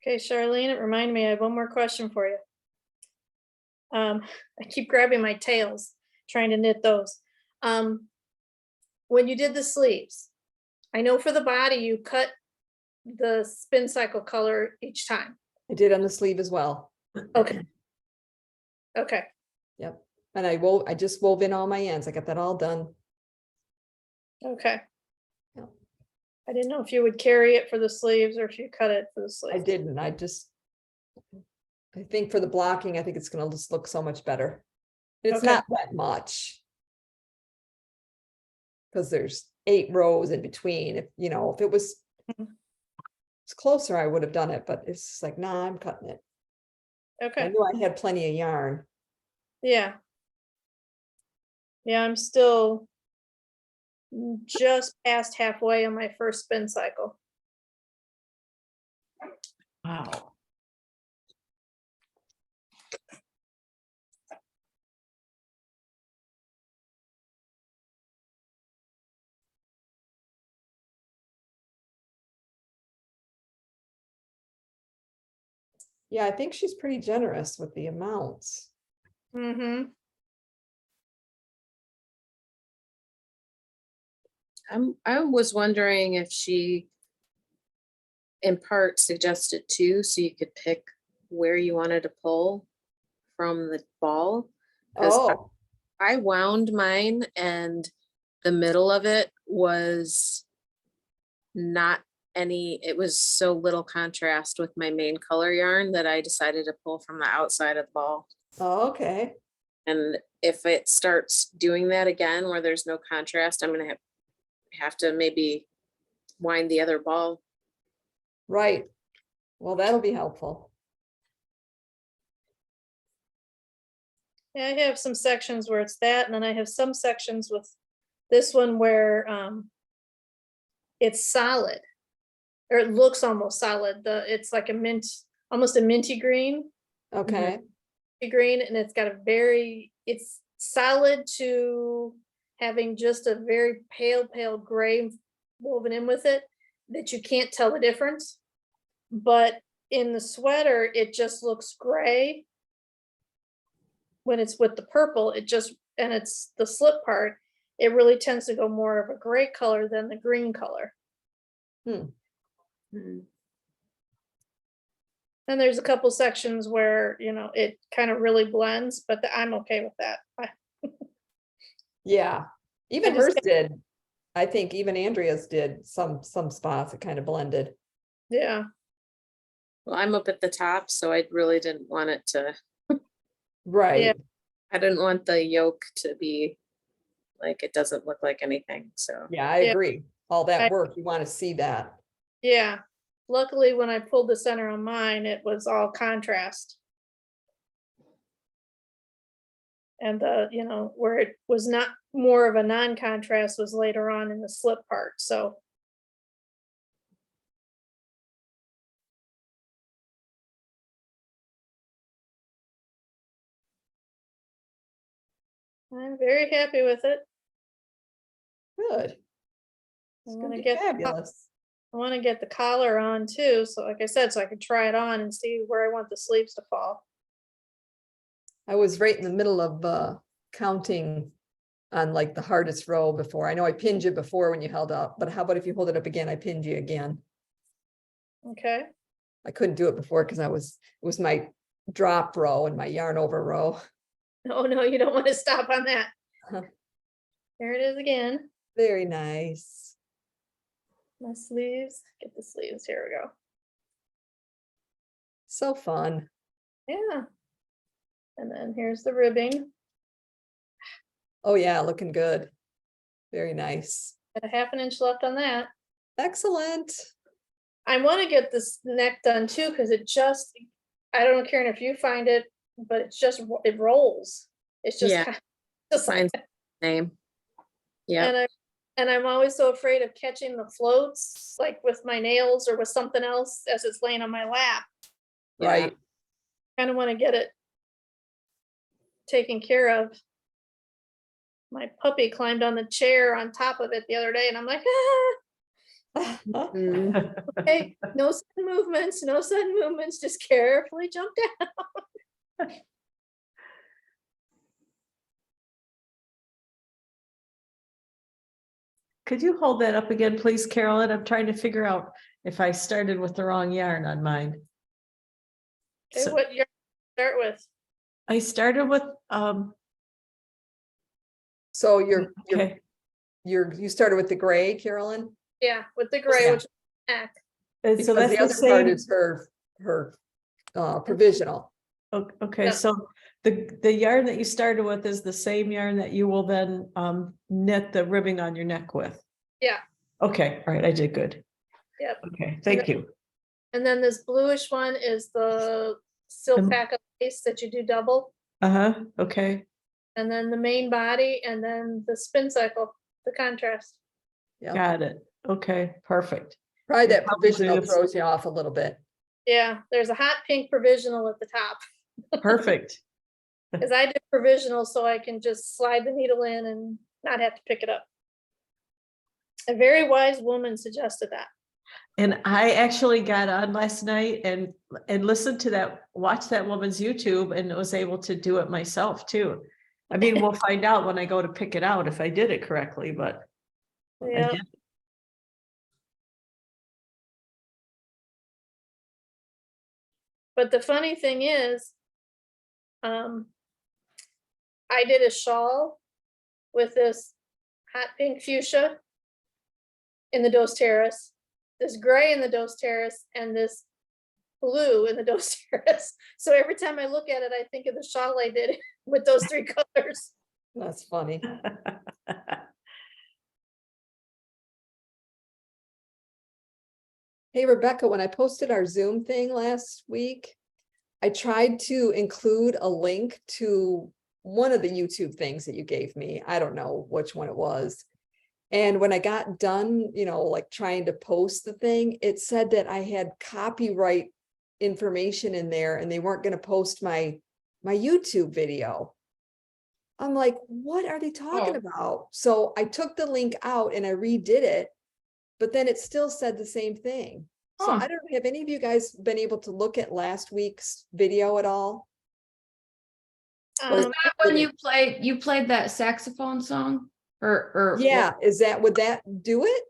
E: Okay, Charlene, it reminded me, I have one more question for you. I keep grabbing my tails, trying to knit those. When you did the sleeves, I know for the body, you cut the spin cycle color each time.
A: I did on the sleeve as well.
E: Okay. Okay,
A: Yep. And I just wove in all my ends. I got that all done.
E: okay.
A: Yeah.
E: I didn't know if you would carry it for the sleeves or if you cut it for the
A: I
E: sleeves.
A: didn't, I think for the blocking, I think it's gonna just look so much better. It's
E: Okay.
A: not that much. Cause there's 8 rows in between, if it was.
E: Mhm.
A: It's closer, I would have done it, but it's just like, nah, I'm cutting it. I
E: Okay,
A: knew I had plenty of yarn.
E: yeah. Yeah, I'm still just past halfway on my first spin cycle.
C: Wow.
A: Yeah, I think she's pretty generous with the amounts.
E: Mm-hmm.
G: I was wondering if she in part suggested too, so you could pick where you wanted to pull from the ball. 'Cause
A: Oh,
G: I wound mine and the middle of it was not it was so little contrast with my main color yarn that I decided to pull from the outside of the ball.
A: okay.
G: And if it starts doing that again where there's no contrast, I'm gonna have to maybe wind the other ball.
A: Right. Well, that'll be helpful.
E: Yeah, I have some sections where it's that, and then I have some sections with this one where it's solid. Or it looks almost solid. It's like almost a minty green.
A: Okay,
E: Green, and it's got it's solid to having just a very pale gray woven in with it that you can't tell the difference. But in the sweater, it just looks gray. When it's with the purple, and it's the slip part, it really tends to go more of a gray color than the green color.
G: Mhm.
E: And there's a couple sections where, it kind of really blends, but I'm okay with that.
A: yeah. Even
E: just
A: hers did. I think even Andrea's did some spots, it kind of blended.
E: Yeah,
G: Well, I'm up at the top, so I really didn't want it to,
A: Right.
G: I didn't want the yoke to be like, it doesn't look like anything, so.
A: Yeah, I
E: Yeah.
A: agree. All that
E: I-
A: work, you want to see that.
E: yeah. Luckily, when I pulled the center on mine, it was all contrast. And where it was not more of a non-contrast was later on in the slip part, so. I'm very happy with it.
A: Good.
E: I
A: It's
E: want
A: gonna
E: to
A: be
E: get,
A: fabulous.
E: I want to get the collar on too, so like I said, so I could try it on and see where I want the sleeves to fall.
A: I was right in the middle of counting on like the hardest row before. I know I pinned you before when you held up, but how about if you hold it up again? I pinned you again.
E: Okay.
A: I couldn't do it before because it was my drop row and my yarn over row.
E: Oh, no, you don't want to stop on that.
A: Huh.
E: There it is again.
A: Very nice.
E: My sleeves, get the sleeves, here we go.
A: So fun.
E: Yeah. And then here's the ribbing,
A: Oh yeah, looking good. Very nice.
E: got a 1/2 inch left on that.
A: Excellent.
E: I want to get this neck done too, because it just, I don't know, Karen, if you find it, but it's just, it rolls. It's just,
G: Yeah.
E: just like,
G: Mine's same. Yeah,
E: and I'm always so afraid of catching the floats, like with my nails or with something else as it's laying on my lap.
G: Yeah.
A: Right.
E: Kind of want to get it taken care of. My puppy climbed on the chair on top of it the other day, and I'm like,
G: Mm,
E: hey, no sudden movements, no sudden movements, just carefully jump down.
C: Could you hold that up again, please, Carolyn? I'm trying to figure out if I started with the wrong yarn on mine.
E: Okay,
C: So
E: what you start with?
C: I started with,
A: So
C: okay,
A: you started with the gray, Carolyn?
E: Yeah, with the gray,
C: Yeah.
E: which is neck.
C: and so
A: Because
C: that's
A: the
C: the
A: other part
C: same.
A: is her provisional.
C: Okay,
E: Yeah.
C: so the yarn that you started with is the same yarn that you will then knit the ribbing on your neck with?
E: Yeah.
C: Okay, all right, I did good.
E: Yep.
C: Okay, thank you.
E: And then this bluish one is the Silpaca lace that you do double.
C: Uh-huh, okay,
E: And then the main body, and then the spin cycle, the contrast.
A: Yeah,
C: got it. Okay, perfect.
A: probably
C: Yeah,
A: that
C: probably
A: provisional
C: it's-
A: throws you off a little bit.
E: Yeah, there's a hot pink provisional at the top.
C: Perfect.
E: Because I did provisional so I can just slide the needle in and not have to pick it up. A very wise woman suggested that.
C: And I actually got on last night and listened to that, watched that woman's YouTube and was able to do it myself too. I mean, we'll find out when I go to pick it out if I did it correctly, but I
E: Yeah.
C: did.
E: But the funny thing is, I did a shawl with this hot pink fuchsia in the Dos Terrace, this gray in the Dos Terrace, and this blue in the Dos Terrace. So every time I look at it, I think of the shawl I did with those 3 colors.
A: That's funny. Hey, Rebecca, when I posted our Zoom thing last week, I tried to include a link to one of the YouTube things that you gave me. I don't know which one it was. And when I got done, like trying to post the thing, it said that I had copyright information in there and they weren't going to post my YouTube video. I'm like, what are they talking
H: Oh.
A: about? So I took the link out and I redid it, but then it still said the same thing. So
H: Huh.
A: I don't know, have any of you guys been able to look at last week's video at all? Or is
E: Um,
A: that
H: When
A: really-
H: you played that saxophone song or
A: Yeah, would that do it?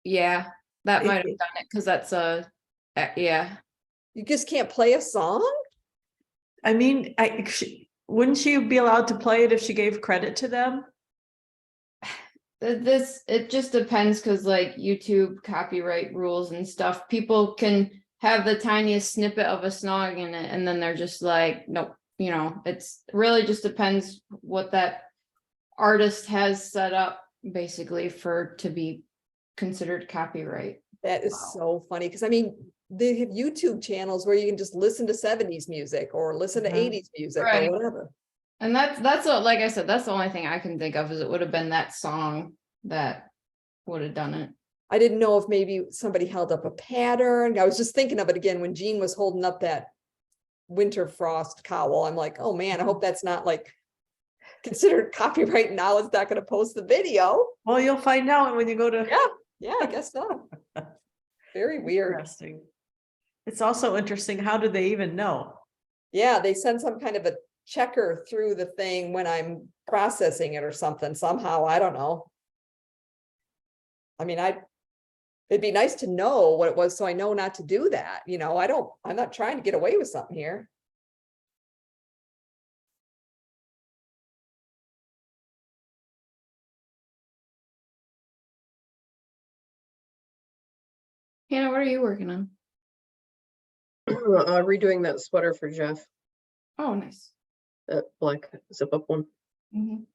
H: yeah, that
C: It-
H: might have done it because that's yeah.
A: You just can't play a song?
C: I mean, wouldn't she be allowed to play it if she gave credit to them?
H: It just depends because like YouTube copyright rules and stuff, people can have the tiniest snippet of a song in it and then they're just like, nope, it's really just depends what that artist has set up basically to be considered copyright.
A: That is
H: Wow.
A: so funny, because I mean, they have YouTube channels where you can just listen to 70s music or listen to
C: Mhm.
A: 80s music
H: Right.
A: or whatever.
H: And that's what, like I said, that's the only thing I can think of is it would have been that song that would have done it.
A: I didn't know if maybe somebody held up a pattern. I was just thinking of it again when Jean was holding up that winter frost cowl. I'm like, oh man, I hope that's not like considered copyright. Now it's not going to post the video.
C: Well, you'll find out when you go to.
A: Yeah, I guess so. Very weird.
C: Interesting. It's also interesting, how do they even know?
A: Yeah, they send some kind of a checker through the thing when I'm processing it or something somehow. I don't know. I mean, it'd be nice to know what it was, so I know not to do that, you know, I'm not trying to get away with something here.
H: Hannah, what are you working on?
B: Redoing that sweater for Jeff,
H: Oh, nice.
B: that black zip up one.
H: Mhm.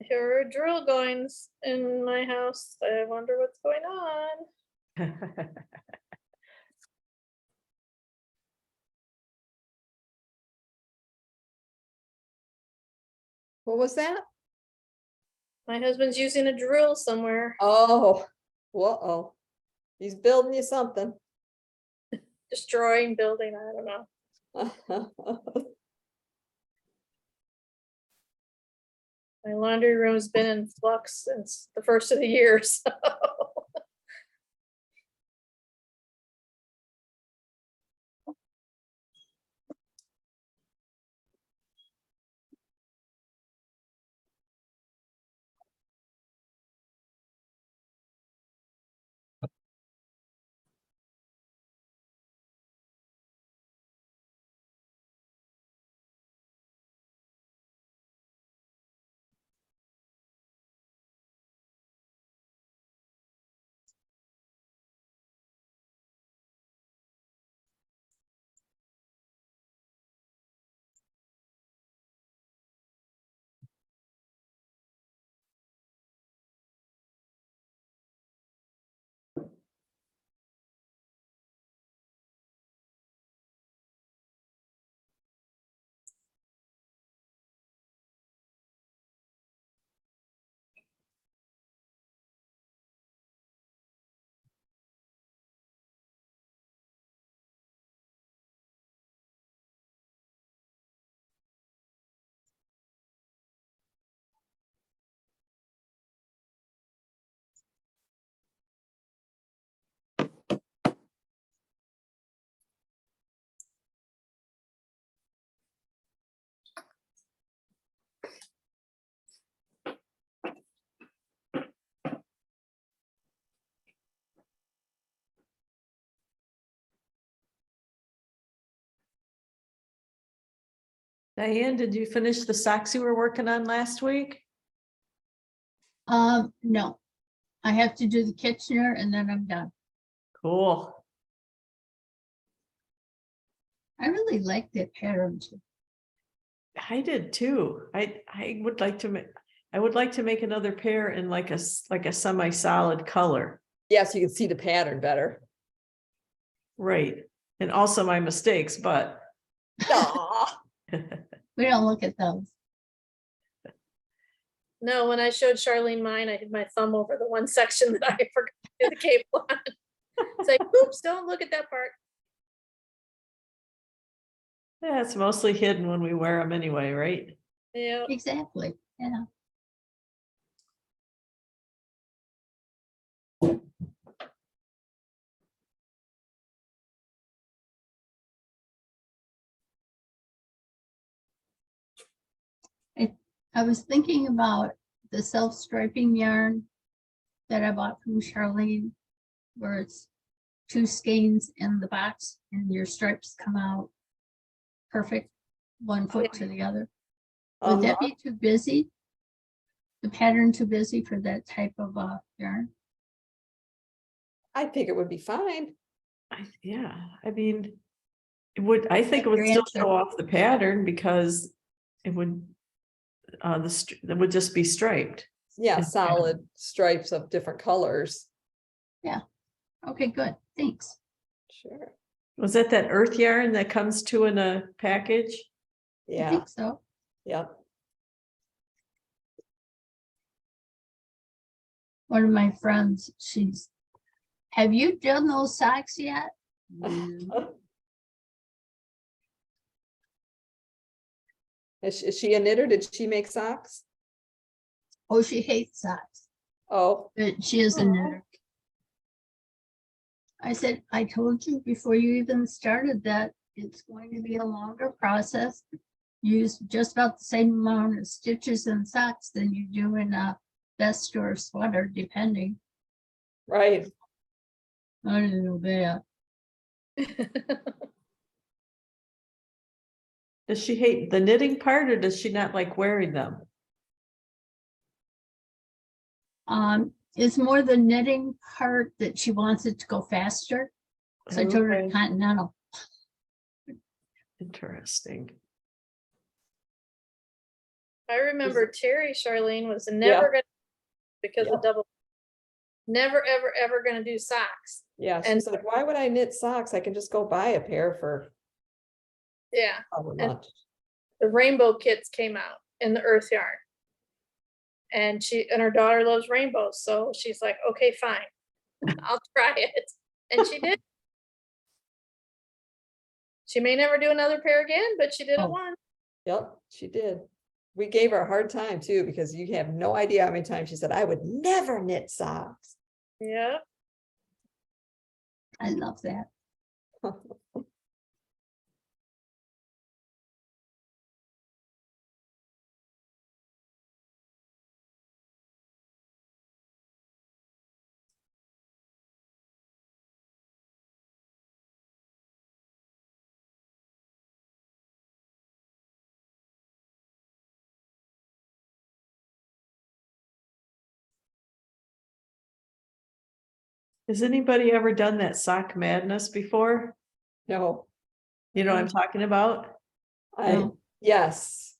E: I hear a drill going in my house. I wonder what's going on.
A: What was that?
E: My husband's using a drill somewhere,
A: Oh, whoa, he's building you something.
E: destroying building, I don't know. My laundry room's been in flux since the first of the year, so.
C: Diane, did you finish the socks you were working on last week?
F: No, I have to do the Kitchener and then I'm done.
C: Cool.
F: I really like that pattern too.
C: I did too. I would like to make, I would like to make another pair in like a semi-solid color.
A: Yes, you can see the pattern better.
C: Right. And also my mistakes, but
A: Aw.
F: We don't look at those.
E: No, when I showed Charlene mine, I had my thumb over the one section that I forgot to do the cable on. It's like, oops, don't look at that part.
C: yeah, it's mostly hidden when we wear them anyway, right?
E: Yeah.
F: Exactly, yeah. I was thinking about the self-striping yarn that I bought from Charlene, where it's 2 skeins in the box and your stripes come out perfect, 1 foot to the other. Would that be too busy? The pattern too busy for that type of yarn?
A: I think it would be fine.
C: Yeah, I mean, I think it would
F: Your
C: still
F: answer.
C: show off the pattern because it would, it would just be striped.
A: Yeah,
C: Yeah.
A: solid stripes of different colors.
F: Okay, good, thanks.
A: Sure.
C: Was that earth yarn that comes in a package?
F: I
A: Yeah,
F: think so.
A: yep.
F: One of my friends, have you done those socks yet?
A: Is she a knitter? Did she make socks?
F: Oh, she hates socks,
A: Oh,
F: but she is a
A: Aw.
F: knitter. I said, I told you before you even started that it's going to be a longer process. Use just about the same amount of stitches and socks than you do in a vest or sweater, depending.
A: right.
F: I didn't know that.
C: Does she hate the knitting part or does she not like wearing them?
F: It's more the knitting part that she wants it to go faster. So I told her
C: Okay.
F: Continental.
C: Interesting.
E: I remember Terry Charlene was
A: Yeah.
E: never gonna, because
A: Yeah.
E: of double. Never, ever, ever gonna do socks.
A: Yeah,
E: And-
A: she's like, why would I knit socks? I can just go buy a pair for
E: Yeah,
A: however
E: And-
A: much.
E: the rainbow kits came out in the earth yarn. And her daughter loves rainbows, so she's like, okay, fine, I'll try it. And she did. She may never do another pair again, but she did
F: Oh.
E: it once.
A: Yep, she did. We gave her a hard time too, because you have no idea how many times she said, I would never knit socks.
E: Yeah.
F: I love that.
C: Has anybody ever done that sock madness before?
A: No,
C: You know what I'm talking about?
A: I,
F: No.
A: yes.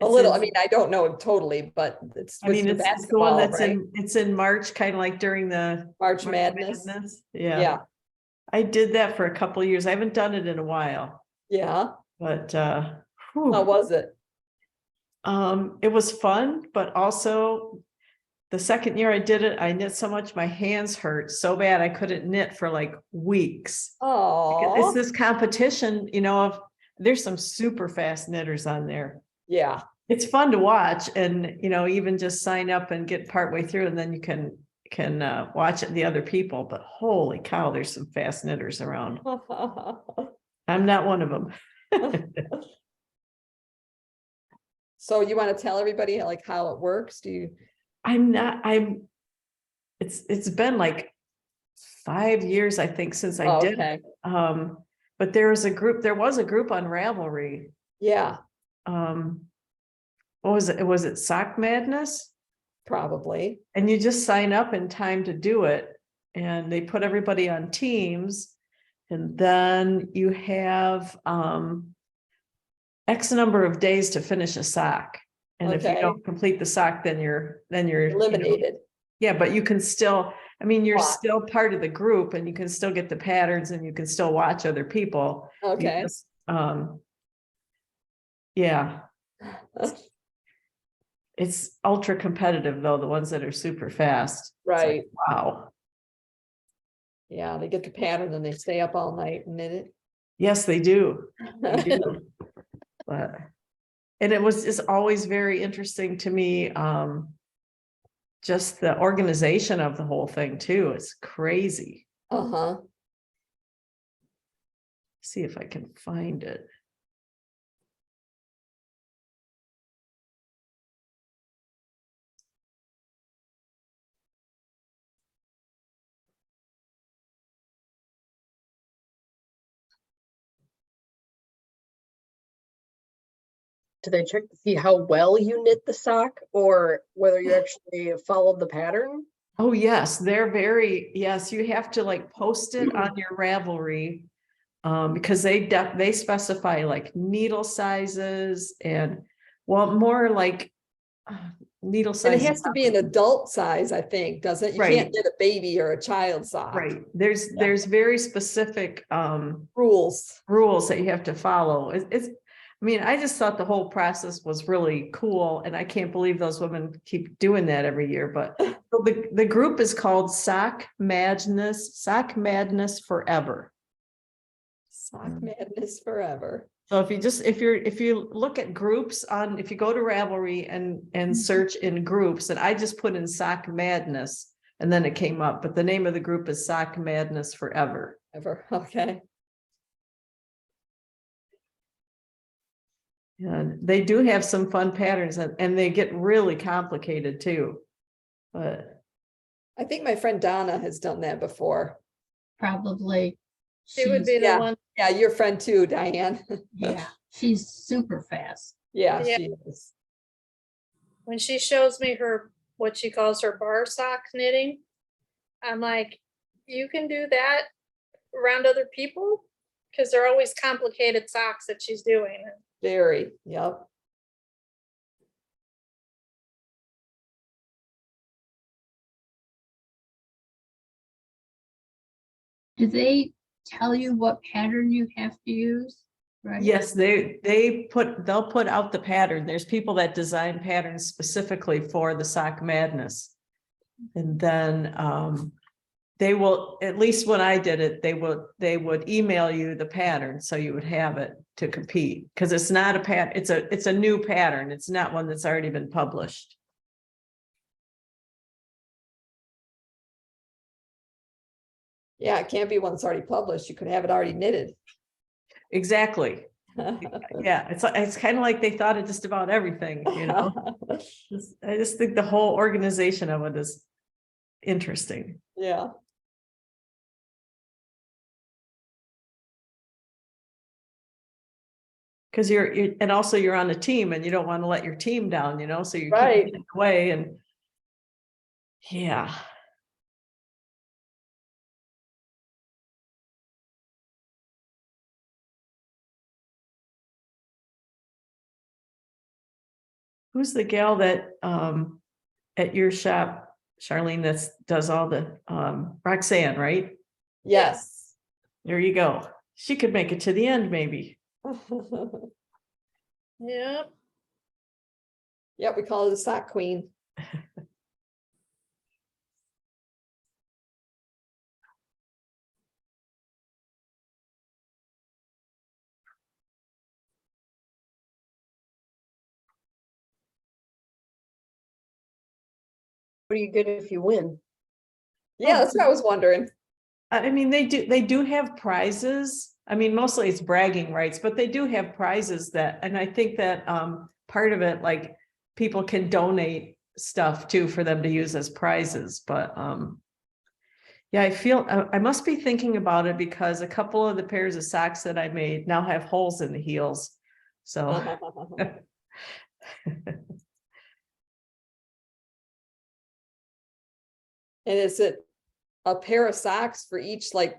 A: A
C: It's
A: little, I
C: in-
A: mean, I don't know it totally, but it's
C: I
A: with
C: mean,
A: the
C: it's the one
A: basketball,
C: that's
A: right?
C: it's in March, kind of like during the
A: March
C: March
A: Madness.
C: Yeah,
A: Yeah,
C: I did that for a couple of years. I haven't done it in a while,
A: yeah.
C: but
A: How
C: whew.
A: was it?
C: It was fun, but also the second year I did it, I knit so much my hands hurt so bad I couldn't knit for like weeks. It's
A: Oh,
C: this competition, you know, of there's some super fast knitters on there.
A: yeah.
C: It's fun to watch and, you know, even just sign up and get partway through and then you can watch it the other people, but holy cow, there's some fast knitters around. I'm not one of them.
A: So you want to tell everybody like how it works? Do you?
C: It's been like 5 years, I think, since I
A: Oh,
C: did
A: okay.
C: it. But there was a group on Ravelry.
A: Yeah,
C: What was it? Was it Sock Madness?
A: probably.
C: And you just sign up in time to do it. And they put everybody on teams. And then you have X number of days to finish a sock. And if you
A: Okay.
C: don't complete the sock, then you're you know,
A: Eliminated.
C: yeah, but you can still, I mean, you're
A: Watch.
C: still part of the group and you can still get the patterns and you can still watch other people. You
A: Okay.
C: just, yeah, it's ultra competitive though, the ones that are super fast. It's like,
A: Right.
C: wow.
A: Yeah, they get the pattern and they stay up all night and knit it.
C: Yes, they do. They do. But, and it's always very interesting to me, just the organization of the whole thing too. It's crazy.
A: Uh-huh.
C: See if I can find it.
B: do they check to see how well you knit the sock or whether you actually followed the pattern?
C: Oh, yes, they're very, yes, you have to like post it on your Ravelry. Because they specify like needle sizes and, well, more like needle
A: And it
C: size.
A: has to be an adult size, I think, doesn't it? You
C: Right.
A: can't get a baby or a child sock.
C: Right, there's very specific
A: Rules.
C: rules that you have to follow. It's, I mean, I just thought the whole process was really cool, and I can't believe those women keep doing that every year, but the group is called Sock Madness Forever.
A: Sock madness forever.
C: So if you look at groups on, if you go to Ravelry and search in groups, and I just put in Sock Madness and then it came up, but the name of the group is Sock Madness Forever.
A: Ever, okay.
C: And they do have some fun patterns and they get really complicated too. But
A: I think my friend Donna has done that before.
F: Probably.
E: She would be
F: She's-
E: the
A: Yeah.
E: one.
A: Yeah, your friend too, Diane.
F: Yeah, she's super fast.
A: Yeah,
E: Yeah.
A: she is.
E: When she shows me her, what she calls her bar sock knitting, I'm like, you can do that around other people? Because they're always complicated socks that she's doing.
A: Very, yep.
F: Do they tell you what pattern you have to use? Right?
C: yes, they'll put out the pattern. There's people that design patterns specifically for the Sock Madness. And then they will, at least when I did it, they would email you the pattern so you would have it to compete, because it's not a it's a new pattern. It's not one that's already been published.
A: Yeah, it can't be one that's already published. You could have it already knitted.
C: Exactly. Yeah, it's kind of like they thought of just about everything, you know. I just think the whole organization of it is interesting.
A: Yeah.
C: Because you're and also you're on a team and you don't want to let your team down, you know, so you're
A: Right.
C: keeping it away and yeah. Who's the gal that at your shop, Charlene, that does all the Roxanne, right?
A: Yes.
C: There you go. She could make it to the end, maybe.
E: Yeah.
A: Yep, we call her the sock queen.
B: What do you get if you win?
A: Yeah, that's what I was wondering.
C: I mean, they do have prizes. I mean, mostly it's bragging rights, but they do have prizes that, and I think that part of it, like people can donate stuff too for them to use as prizes, but yeah, I feel I must be thinking about it because a couple of the pairs of socks that I made now have holes in the heels. So
A: And is it a pair of socks for each, like,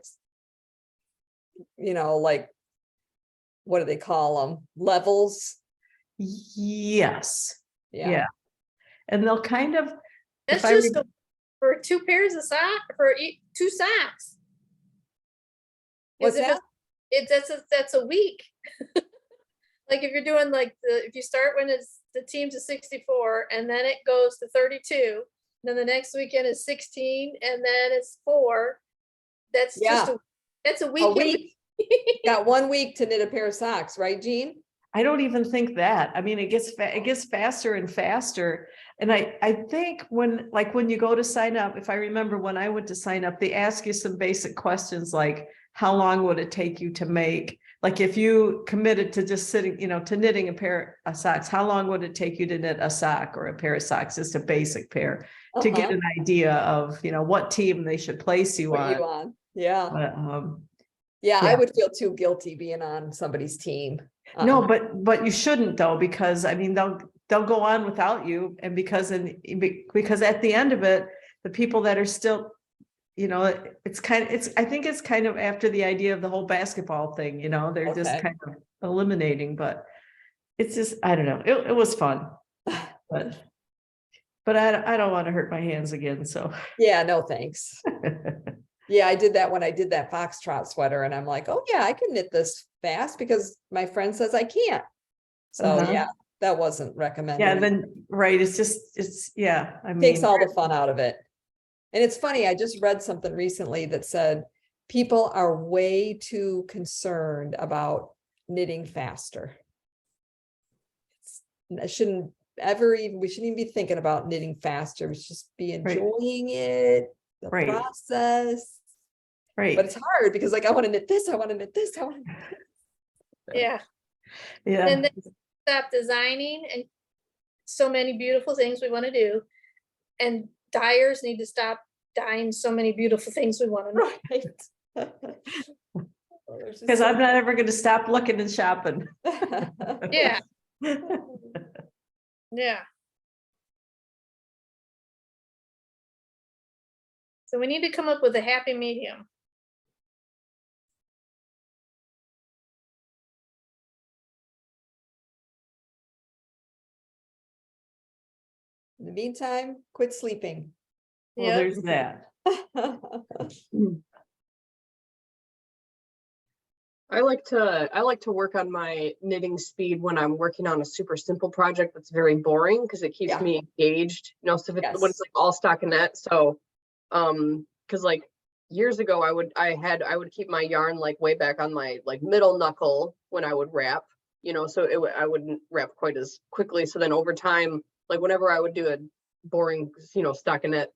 A: you know, like, what do they call them? Levels?
C: yes,
A: Yeah.
C: yeah. And they'll kind of,
E: That's
C: I
E: just for 2 pairs of sock, for 2 socks.
A: What's
E: Because if
A: that?
E: that's a week. Like if you're doing like if you start when the team's a 64 and then it goes to 32, then the next weekend is 16 and then it's 4. That's
A: Yeah.
E: that's a week.
A: A week. Got 1 week to knit a pair of socks, right, Jean?
C: I don't even think that. I mean, it gets faster and faster. And I think when you go to sign up, if I remember when I went to sign up, they ask you some basic questions like, how long would it take you to make? Like if you committed to just sitting, you know, to knitting a pair of socks, how long would it take you to knit a sock or a pair of socks, just a basic pair, to get an idea of, you know, what team they should place you
A: Put
C: on.
A: you on. Yeah.
C: But,
A: Yeah, I
C: yeah.
A: would feel too guilty being on somebody's team.
C: No,
A: Uh-uh.
C: but you shouldn't though, because I mean, they'll go on without you, and because at the end of it, the people that are still, I think it's kind of after the idea of the whole basketball thing, they're just
A: Okay.
C: kind of eliminating, but it's just, I don't know, it was fun, but I don't want to hurt my hands again, so.
A: Yeah, no, thanks. Yeah, I did that when I did that foxtrot sweater and I'm like, oh yeah, I can knit this fast because my friend says I can't. So
C: Uh-huh.
A: yeah, that wasn't recommended.
C: Yeah, then, right, yeah, I
A: Takes
C: mean,
A: all the fun out of it. And it's funny, I just read something recently that said people are way too concerned about knitting faster. I shouldn't ever even, we shouldn't even be thinking about knitting faster. We should just be enjoying it, the
C: Right.
A: process. But
C: right,
A: it's hard because like I want to knit this, I want to knit this, I want to.
E: Yeah.
C: yeah,
E: And then stop designing and so many beautiful things we want to do. And dyers need to stop dyeing so many beautiful things we want to know.
A: Right.
C: because I'm not ever gonna stop looking and shopping.
E: Yeah, yeah. So we need to come up with a happy medium.
A: In the meantime, quit sleeping.
C: Well,
E: Yeah,
C: there's that.
B: I like to work on my knitting speed when I'm working on a super simple project that's very boring because it keeps
A: Yeah.
B: me engaged, so if when it's
A: Yes.
B: like all stockinette. So because like years ago I would keep my yarn like way back on my like middle knuckle when I would wrap, so I wouldn't wrap quite as quickly. So then over time, like whenever I would do a boring, stockinette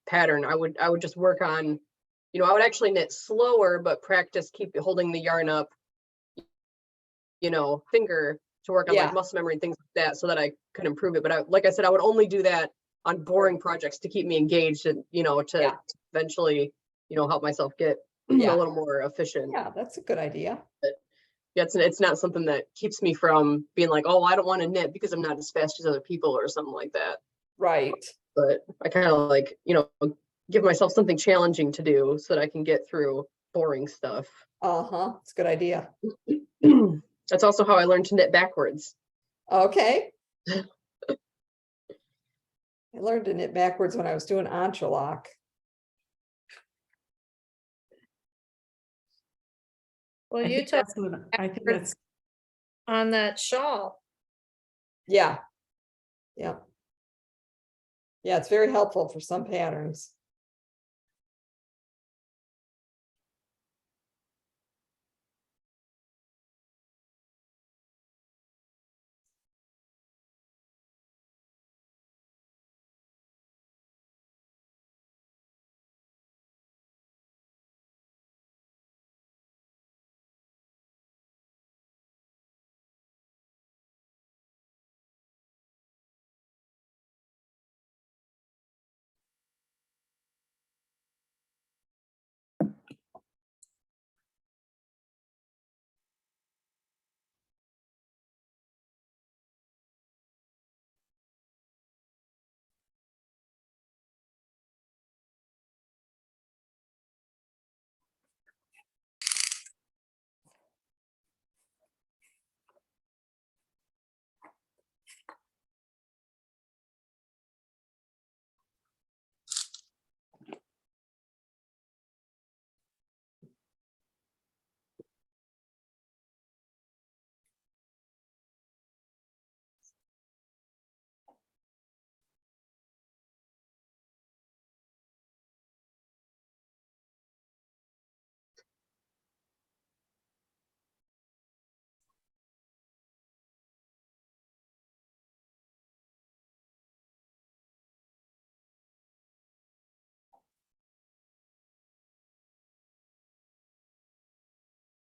B: pattern, I would just work on, I would actually knit slower, but practice keep holding the yarn up, finger to work on
A: Yeah.
B: like muscle memory and things like that so that I could improve it. But like I said, I would only do that on boring projects to keep me engaged and, to
A: Yeah.
B: eventually, help myself get
A: Yeah.
B: a little more efficient.
A: Yeah, that's a good idea.
B: Yeah, it's not something that keeps me from being like, oh, I don't want to knit because I'm not as fast as other people or something like that.
A: Right.
B: But I kind of like, give myself something challenging to do so that I can get through boring stuff.
A: Uh-huh. It's a good idea.
B: That's also how I learned to knit backwards.
A: Okay. I learned to knit backwards when I was doing entrelac.
E: well,
C: I
E: you
C: think
E: talk
C: that's what, I think that's,
E: on that shawl.
A: Yeah. Yeah. Yeah, it's very helpful for some patterns.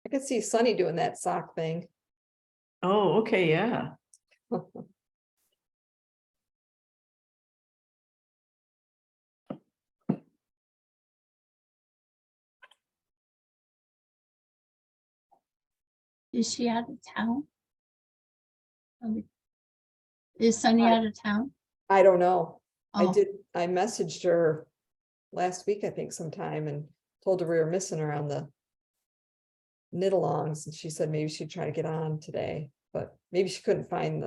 A: I could see Sunny doing that sock thing.
C: oh, okay, yeah.
F: Is she out of town? Is Sunny out of town?
A: I don't know.
F: Oh,
A: I messaged her last week, I think sometime, and told her we were missing her on the knit-alongs, and she said maybe she'd try to get on today, but maybe she couldn't find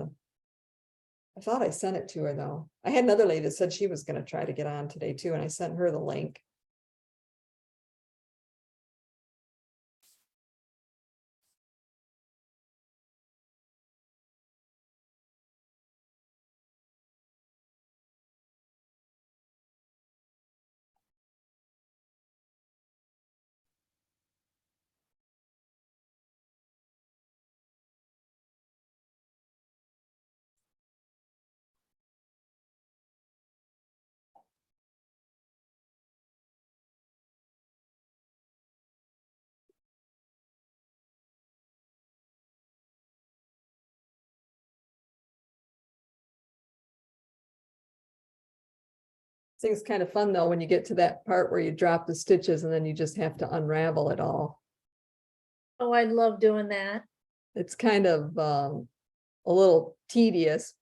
A: I thought I sent it to her though. I had another lady that said she was gonna try to get on today too, and I sent her the link. Thing's kind of fun though, when you get to that part where you drop the stitches and then you just have to unravel it all.
E: Oh, I love doing that.
A: It's kind of a little tedious,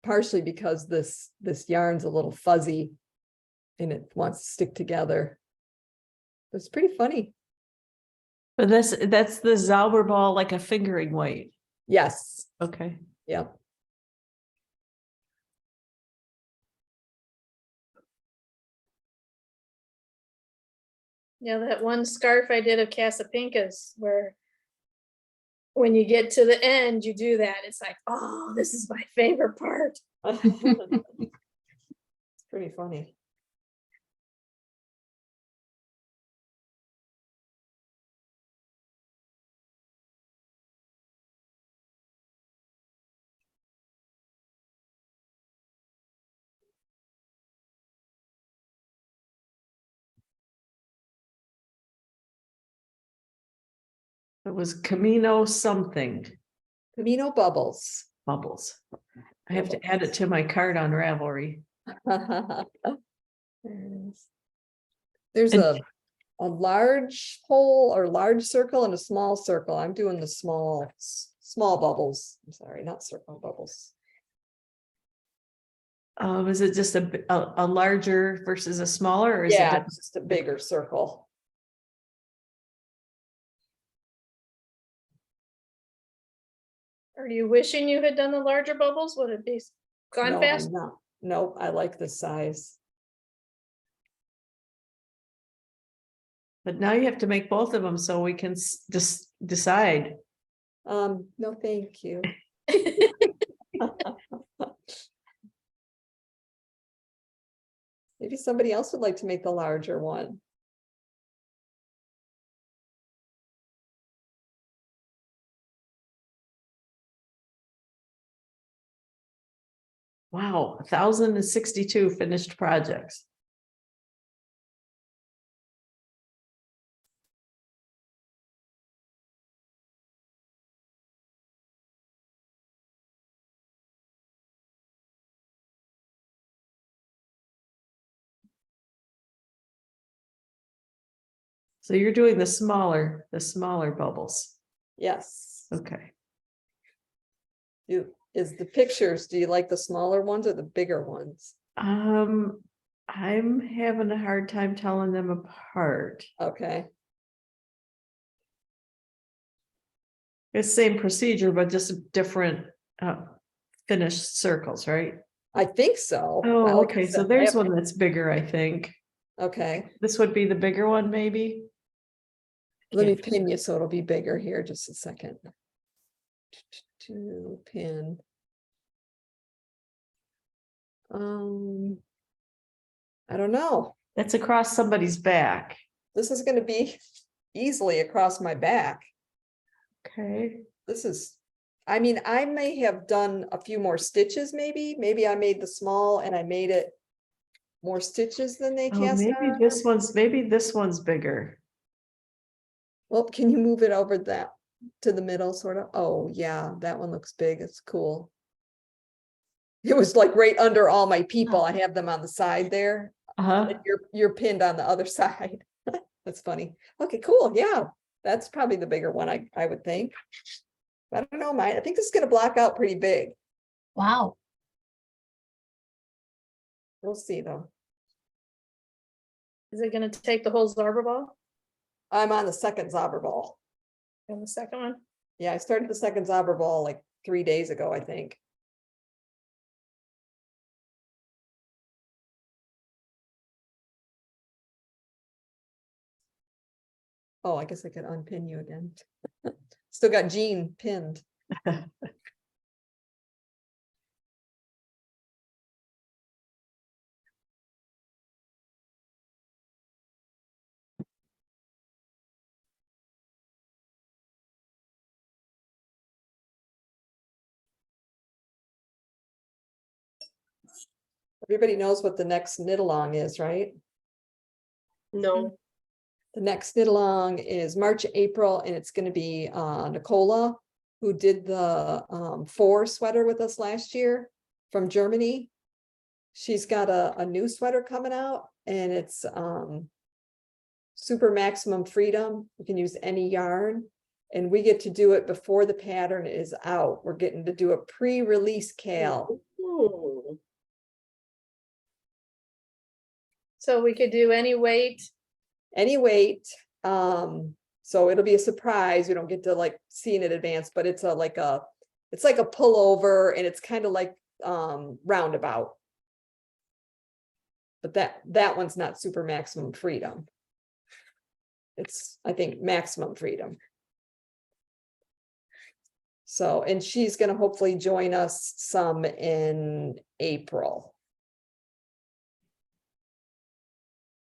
A: partially because this yarn's a little fuzzy and it wants to stick together. It's pretty funny.
C: But that's the Zauberball, like a fingering weight.
A: Yes,
C: Okay.
A: yep.
E: Yeah, that one scarf I did of Casapinkas where when you get to the end, you do that. It's like, oh, this is my favorite part.
A: It's pretty funny.
C: It was Camino something
A: Camino Bubbles.
C: bubbles. I have to add it to my card on Ravelry.
A: There's
C: And-
A: a large hole or large circle and a small circle. I'm doing the small bubbles. I'm sorry, not circle bubbles.
C: Is it just a larger versus a smaller, or is
A: Yeah,
C: it
A: it's just a bigger circle.
E: Are you wishing you had done the larger bubbles? Would it be gone
A: No, I'm
E: fast?
A: not. Nope, I like this size.
C: But now you have to make both of them so we can just decide.
A: No, thank you. Maybe somebody else would like to make the larger one.
C: Wow, 1,062 finished projects. So you're doing the smaller bubbles.
A: Yes.
C: Okay.
A: Is the pictures, do you like the smaller ones or the bigger ones?
C: I'm having a hard time telling them apart.
A: Okay,
C: It's same procedure, but just different finished circles, right?
A: I think so.
C: Oh,
A: Like I
C: okay, so
A: said, I
C: there's
A: have-
C: one that's bigger, I think.
A: Okay,
C: This would be the bigger one, maybe?
A: let me
C: Yeah.
A: pin you so it'll be bigger here, just a second. To pin. I don't know.
C: That's across somebody's back.
A: This is gonna be easily across my back.
C: Okay.
A: This is, I mean, I may have done a few more stitches, maybe I made the small and I made it more stitches than they
C: Oh,
A: cast
C: maybe
A: on.
C: maybe this one's bigger.
A: Well, can you move it over that to the middle sort of? Oh, yeah, that one looks big. It's cool. It was like right under all my people. I have them on the side there.
C: Uh-huh.
A: And you're pinned on the other side. That's funny. Okay, cool. Yeah. That's probably the bigger one, I would think. I don't know, I think this is gonna block out pretty big.
F: Wow.
A: We'll see though.
E: Is it gonna take the whole Zarber ball
A: I'm on the second Zobber ball.
E: and the second one?
A: Yeah, I started the second Zobber ball like 3 days ago, I think. Oh, I guess I could unpin you again. Still got Jean pinned. Everybody knows what the next knit along is, right?
B: No,
A: The next knit along is March, April, and it's gonna be Nicola, who did the 4 sweater with us last year from Germany. She's got a new sweater coming out, and it's super maximum freedom. You can use any yarn, and we get to do it before the pattern is out. We're getting to do a pre-release cal.
B: Ooh.
E: So we could do any weight.
A: Any weight. So it'll be a surprise. We don't get to like see in advance, but it's like a pullover, and it's kind of like roundabout. But that one's not super maximum freedom. It's, I think, maximum freedom. So, and she's gonna hopefully join us some in April.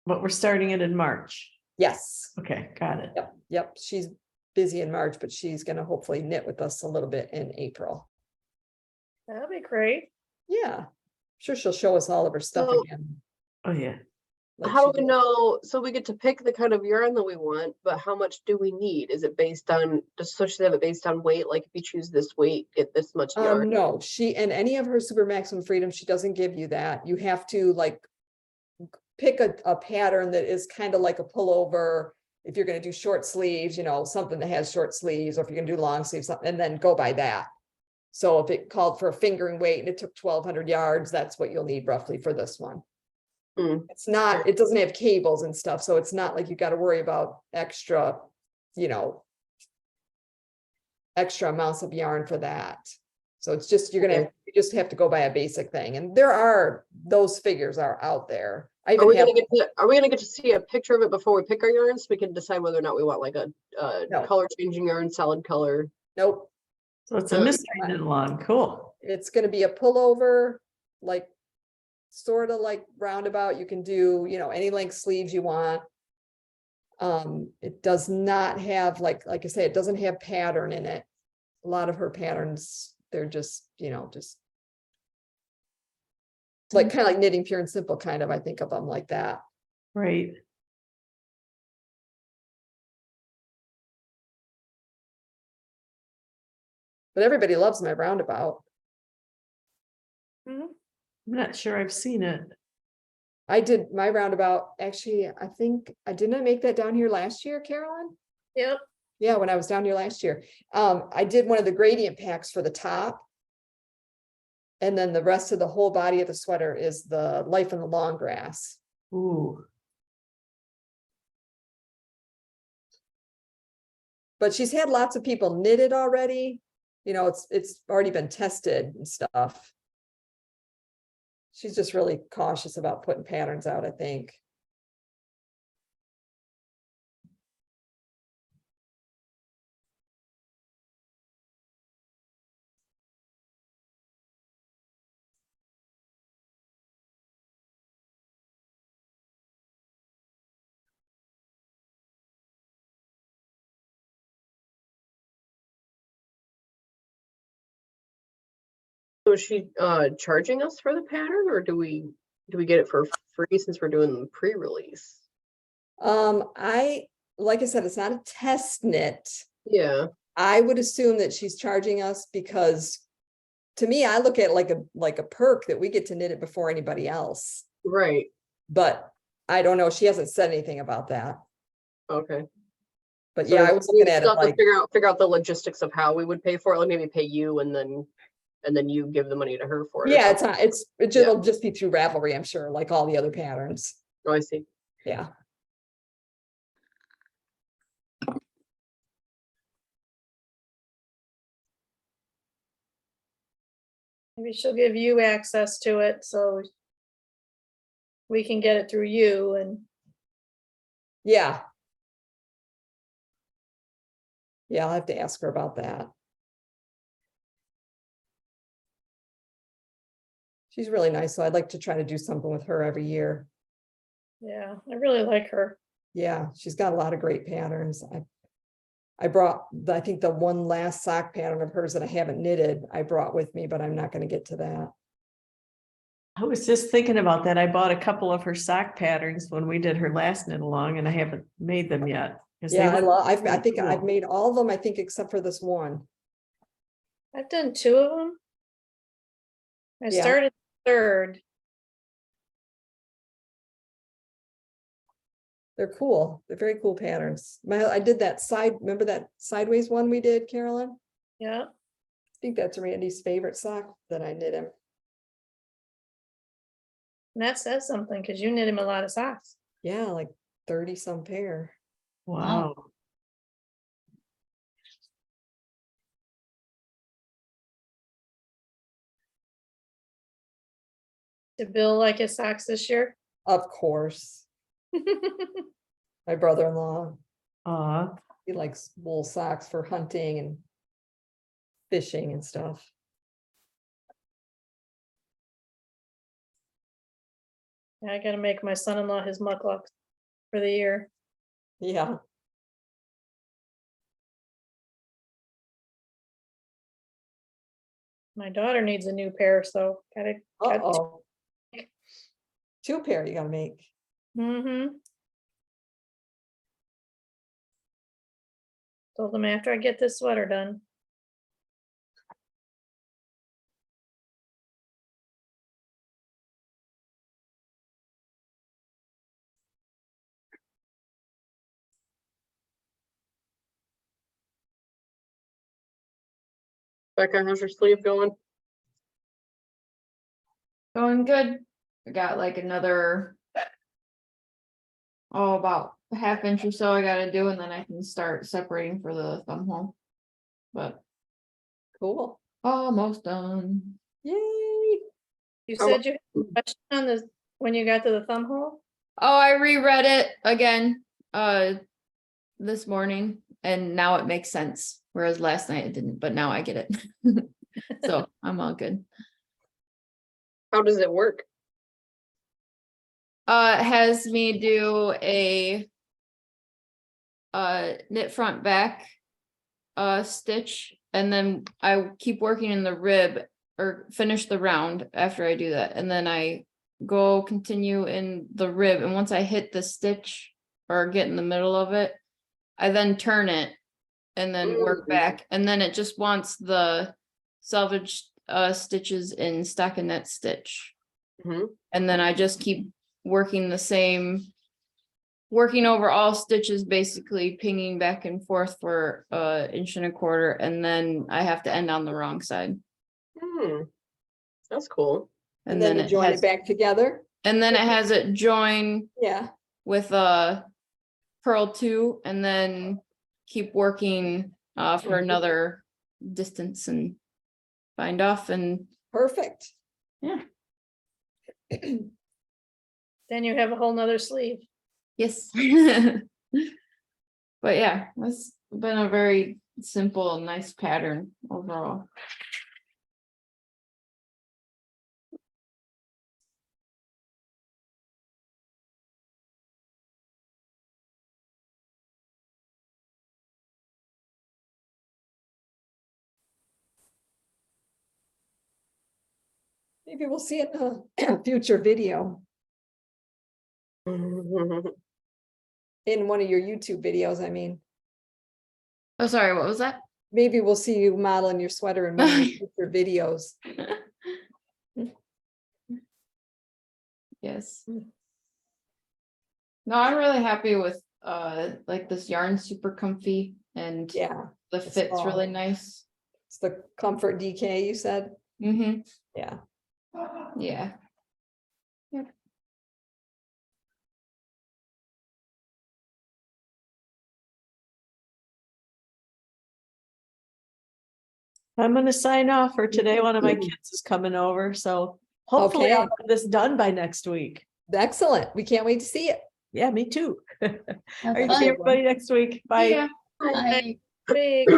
C: But we're starting it in March.
A: Yes.
C: Okay, got it.
A: Yep. She's busy in March, but she's gonna hopefully knit with us a little bit in April.
E: That'll be great.
A: Yeah. Sure, she'll show us all of her stuff
B: So-
A: again.
C: Oh, yeah.
A: like
B: How
A: she
B: do we
A: did.
B: know? So we get to pick the kind of yarn that we want, but how much do we need? Is it based on, does so she have it based on weight? Like if you choose this weight, get this much yarn?
A: No, she, and any of her super maximum freedom, she doesn't give you that. You have to like pick a pattern that is kind of like a pullover. If you're gonna do short sleeves, something that has short sleeves, or if you're gonna do long sleeves, something, and then go by that. So if it called for a fingering weight and it took 1,200 yards, that's what you'll need roughly for this one.
B: Mm.
A: It's not, it doesn't have cables and stuff, so it's not like you gotta worry about extra, extra amounts of yarn for that. So it's just,
B: Okay.
A: you just have to go by a basic thing, and those figures are out there. I
B: Are we
A: even
B: gonna
A: have,
B: are we gonna get to see a picture of it before we pick our yarns? So we can decide whether or not we want like a
A: No.
B: color changing yarn, solid color.
A: nope,
C: So it's a
B: Okay.
C: mystery knit along. Cool.
A: it's gonna be a pullover, like sort of like roundabout. You can do, any length sleeves you want. It does not have, like I say, it doesn't have pattern in it. A lot of her patterns, they're just, just like kind of like knitting pure and simple, kind of, I think of them like that.
C: Right.
A: But everybody loves my roundabout.
C: I'm not sure I've seen it.
A: I did my roundabout, actually, I think, didn't I make that down here last year, Carolyn?
E: Yep.
A: Yeah, when I was down here last year. I did one of the gradient packs for the top. And then the rest of the whole body of the sweater is the Life in the Long Grass.
C: Ooh.
A: But she's had lots of people knit it already. It's already been tested and stuff. She's just really cautious about putting patterns out, I think.
B: So is she charging us for the pattern, or do we get it for free since we're doing the pre-release?
A: Like I said, it's not a test knit.
B: Yeah.
A: I would assume that she's charging us because, to me, I look at it like a perk that we get to knit it before anybody else.
B: Right.
A: But I don't know. She hasn't said anything about that.
B: Okay.
A: But
B: So
A: yeah, I
B: there's-
A: was looking
B: we
A: at it
B: still have to
A: like,
B: figure out the logistics of how we would pay for it, like maybe pay you and then you give the money to her for it. or
A: yeah, it's
B: something.
A: not, it'll just be through Ravelry, I'm sure, like all the other patterns.
B: Oh, I see.
A: Yeah.
E: Maybe she'll give you access to it, so we can get it through you and
A: Yeah. Yeah, I'll have to ask her about that. She's really nice, so I'd like to try to do something with her every year.
E: yeah, I really like her.
A: Yeah, she's got a lot of great patterns. I brought, I think the one last sock pattern of hers that I haven't knitted, I brought with me, but I'm not gonna get to that.
C: I was just thinking about that. I bought a couple of her sock patterns when we did her last knit along and I haven't made them yet. 'cause they
A: Yeah, I
C: were
A: love, I
C: really
A: think I've
C: cool.
A: made all of them, I think, except for this one.
E: I've done 2 of them. I
A: Yeah.
E: started third.
A: They're cool. They're very cool patterns. I did that remember that sideways one we did, Carolyn?
E: Yeah,
A: I think that's Randy's favorite sock that I knit him.
E: and that says something because you knit him a lot of socks.
A: Yeah, like 30 some pair.
C: Wow.
E: Did Bill like his socks this year?
A: Of course, my brother-in-law, he likes wool socks for hunting and fishing and stuff.
E: I gotta make my son-in-law his mucklucks for the year.
A: Yeah,
E: My daughter needs a new pair, so gotta.
A: uh-oh. 2 pair you gotta make.
E: Mm-hmm. Told him after I get this sweater done.
B: Becca, how's your sleeve going?
H: Going good. I got like another. Oh, about a half inch or so I gotta do, and then I can start separating for the thumb hole. But
A: Cool.
H: almost done.
A: Yay.
E: You
B: Oh,
E: said you had a question on the, when you got to the thumb hole?
H: Oh, I reread it again, this morning, and now it makes sense. Whereas last night it didn't, but now I get it. So I'm all good.
B: How does it work?
H: It has me do a knit front back stitch, and then I keep working in the rib or finish the round after I do that, and then I go continue in the rib, and once I hit the stitch or get in the middle of it, I then turn it and then work back, and then it just wants the selvage stitches in stockinette stitch.
B: Mhm.
H: And then I just keep working the same, working over all stitches, basically pinging back and forth for 1.25 inches, and then I have to end on the wrong side.
B: That's cool.
A: And then you
H: it
A: join
H: has,
A: it back together?
H: and then it has it join
A: Yeah.
H: with a purl 2, and then keep working for another distance and bind off, and
A: Perfect.
H: yeah.
E: Then you have a whole nother sleeve.
H: Yes. But yeah, it's been a very simple and nice pattern overall.
A: Maybe we'll see it in a future video,
B: Mhm.
A: in one of your YouTube videos, I mean.
H: Oh, sorry, what was that?
A: Maybe we'll see you modeling your sweater in one of your future videos.
H: Yes. No, I'm really happy with like this yarn super comfy and
A: Yeah,
H: the
A: it's
H: fit's really
A: soft.
H: nice.
A: it's the Comfort DK you said?
H: Mm-hmm,
A: Yeah.
H: yeah.
C: I'm gonna sign off for today. One of my kids is coming over, so hopefully I'll
A: Okay.
C: have this done by next week.
A: Excellent. We can't wait to see it.
C: Yeah, me too. All
F: Have
C: right,
F: fun.
C: see everybody next week. Bye.
H: Yeah.
F: I
E: Big.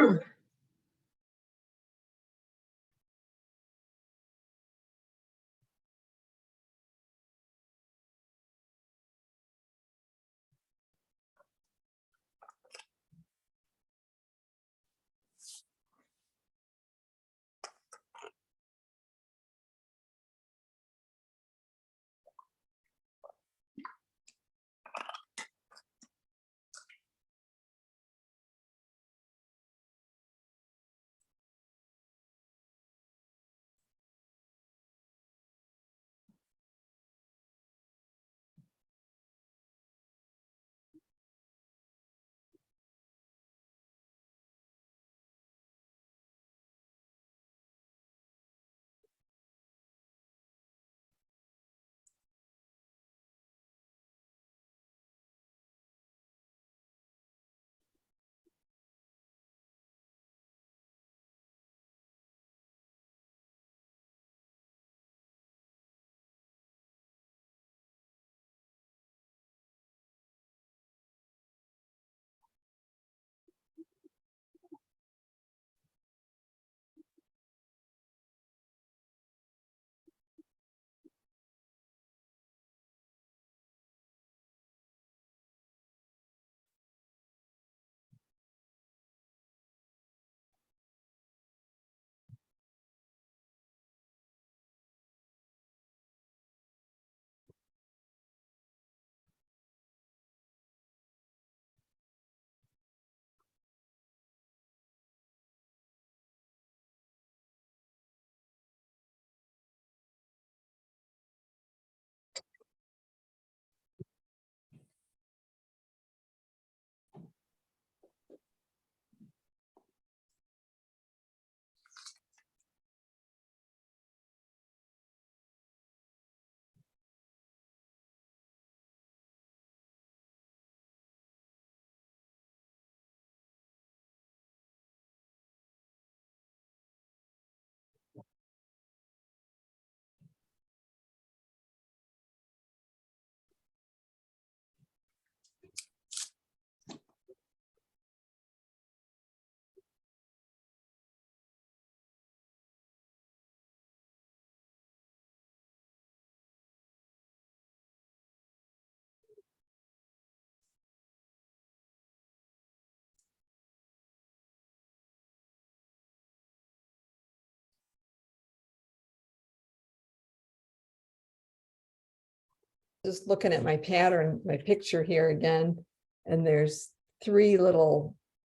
A: Just looking at my pattern, my picture here again, and there's three little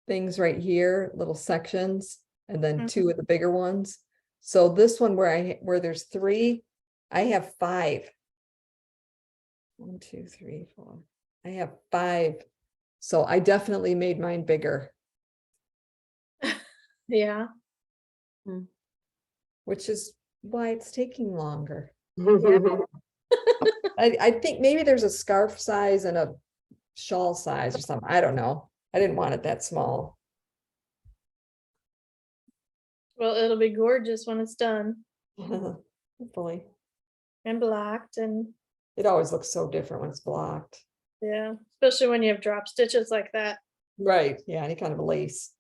A: things right here, little sections, and then two of the bigger ones. So this one where there's three, I have five. 1, 2, 3, 4. I have five. So I definitely made mine bigger,
E: Yeah.
A: which is why it's taking longer.
B: Mhm.
A: I think maybe there's a scarf size and a shawl size or something. I don't know. I didn't want it that small.
E: Well, it'll be gorgeous when it's done
A: Hopefully.
E: and blocked and
A: It always looks so different when it's blocked.
E: yeah, especially when you have drop stitches like that.
A: Right. Yeah, any kind of lace.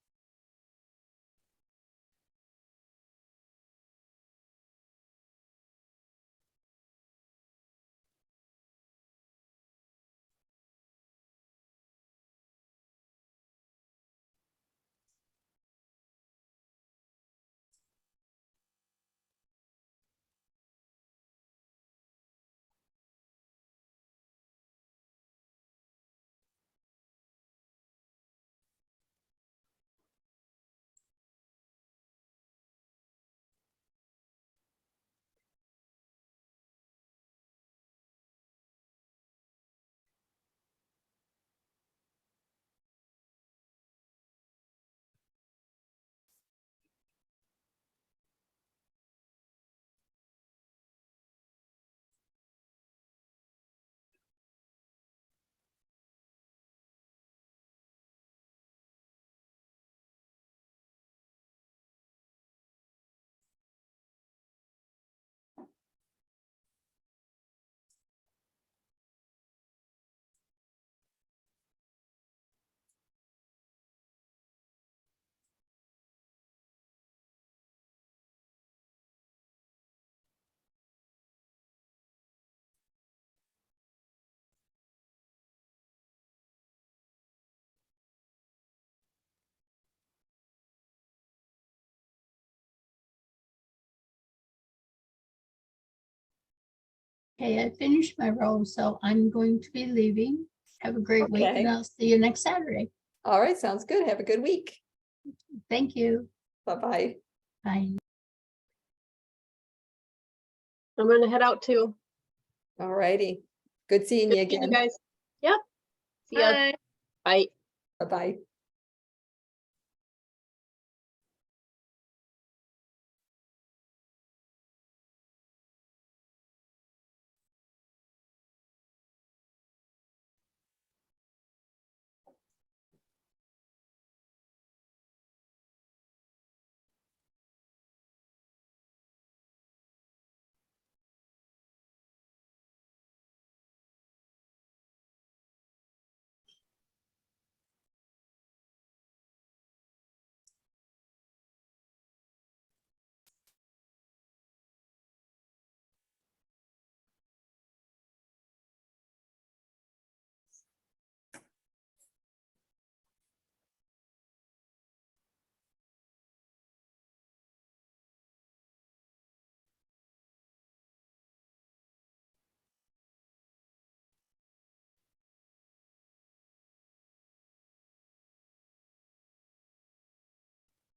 F: Okay, I finished my row, so I'm going to be leaving. Have a great week
A: Okay.
F: and I'll see you next Saturday.
A: All right, sounds good. Have a good week.
F: Thank you.
A: Bye-bye.
F: Bye.
B: I'm gonna head out too.
A: All righty. Good seeing you
B: Good seeing you
A: again.
B: guys. Yep. See ya.
E: Bye.
B: Bye.
A: Bye-bye.